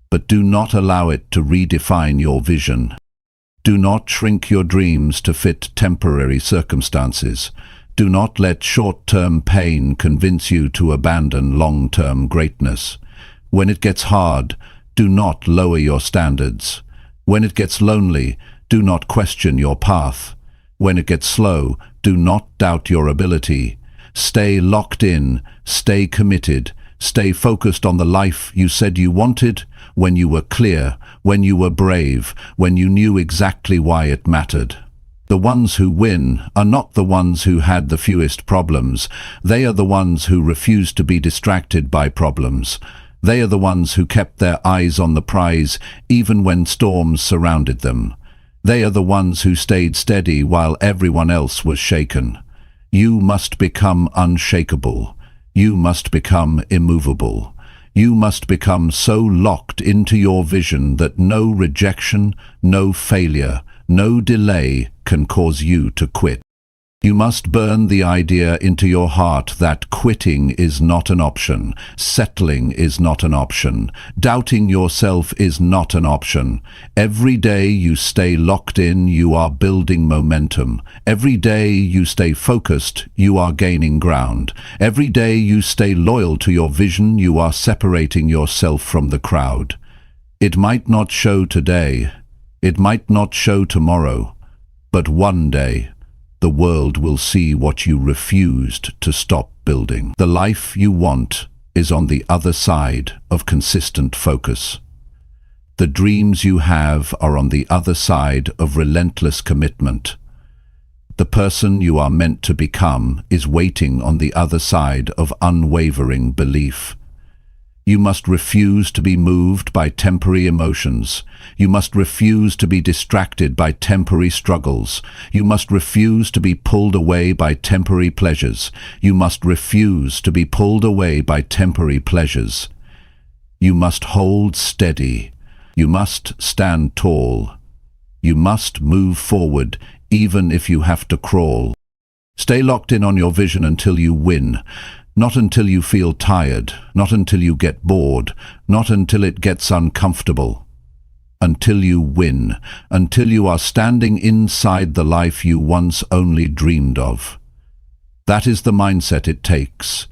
but do not allow it to redefine your vision. Do not shrink your dreams to fit temporary circumstances. Do not let short-term pain convince you to abandon long-term greatness. When it gets hard, do not lower your standards. When it gets lonely, do not question your path. When it gets slow, do not doubt your ability. Stay locked in, stay committed, stay focused on the life you said you wanted, when you were clear, when you were brave, when you knew exactly why it mattered. The ones who win are not the ones who had the fewest problems. They are the ones who refused to be distracted by problems. They are the ones who kept their eyes on the prize even when storms surrounded them. They are the ones who stayed steady while everyone else was shaken. You must become unshakable. You must become immovable. You must become so locked into your vision that no rejection, no failure, no delay can cause you to quit. You must burn the idea into your heart that quitting is not an option, settling is not an option, doubting yourself is not an option. Every day you stay locked in, you are building momentum. Every day you stay focused, you are gaining ground. Every day you stay loyal to your vision, you are separating yourself from the crowd. It might not show today, it might not show tomorrow, but one day, the world will see what you refused to stop building. The life you want is on the other side of consistent focus. The dreams you have are on the other side of relentless commitment. The person you are meant to become is waiting on the other side of unwavering belief. You must refuse to be moved by temporary emotions. You must refuse to be distracted by temporary struggles. You must refuse to be pulled away by temporary pleasures. You must refuse to be pulled away by temporary pleasures. You must hold steady. You must stand tall. You must move forward, even if you have to crawl. Stay locked in on your vision until you win. Not until you feel tired, not until you get bored, not until it gets uncomfortable. Until you win, until you are standing inside the life you once only dreamed of. That is the mindset it takes.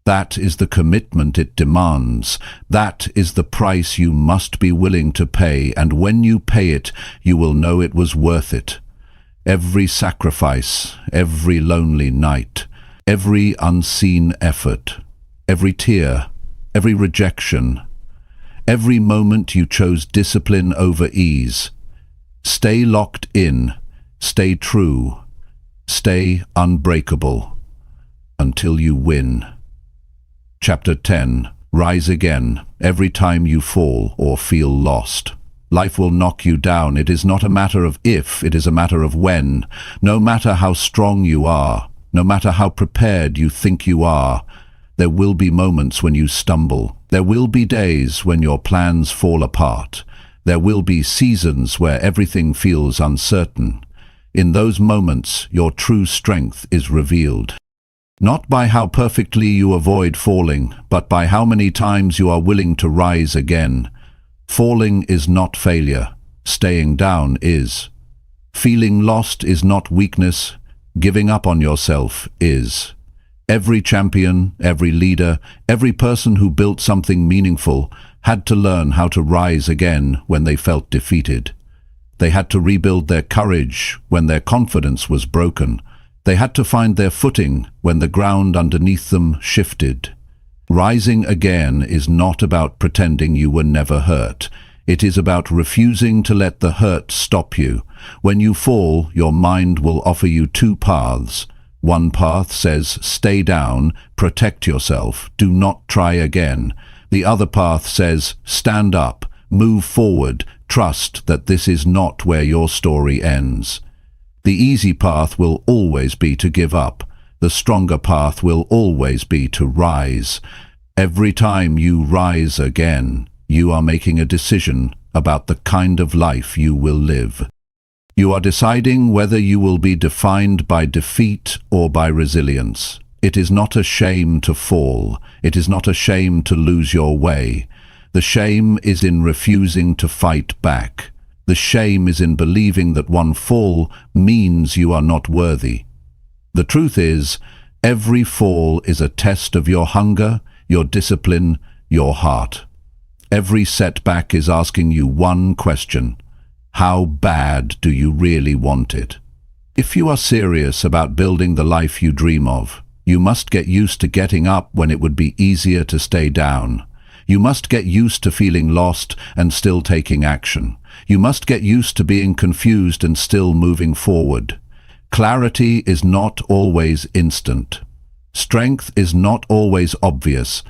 That is the commitment it demands. That is the price you must be willing to pay, and when you pay it, you will know it was worth it. Every sacrifice, every lonely night, every unseen effort, every tear, every rejection, every moment you chose discipline over ease. Stay locked in, stay true, stay unbreakable, until you win. Chapter 10. Rise again, every time you fall or feel lost. Life will knock you down. It is not a matter of if, it is a matter of when. No matter how strong you are, no matter how prepared you think you are, there will be moments when you stumble. There will be days when your plans fall apart. There will be seasons where everything feels uncertain. In those moments, your true strength is revealed. Not by how perfectly you avoid falling, but by how many times you are willing to rise again. Falling is not failure. Staying down is. Feeling lost is not weakness. Giving up on yourself is. Every champion, every leader, every person who built something meaningful had to learn how to rise again when they felt defeated. They had to rebuild their courage when their confidence was broken. They had to find their footing when the ground underneath them shifted. Rising again is not about pretending you were never hurt. It is about refusing to let the hurt stop you. When you fall, your mind will offer you two paths. One path says, stay down, protect yourself, do not try again. The other path says, stand up, move forward, trust that this is not where your story ends. The easy path will always be to give up. The stronger path will always be to rise. Every time you rise again, you are making a decision about the kind of life you will live. You are deciding whether you will be defined by defeat or by resilience. It is not a shame to fall. It is not a shame to lose your way. The shame is in refusing to fight back. The shame is in believing that one fall means you are not worthy. The truth is, every fall is a test of your hunger, your discipline, your heart. Every setback is asking you one question: how bad do you really want it? If you are serious about building the life you dream of, you must get used to getting up when it would be easier to stay down. You must get used to feeling lost and still taking action. You must get used to being confused and still moving forward. Clarity is not always instant. Strength is not always obvious,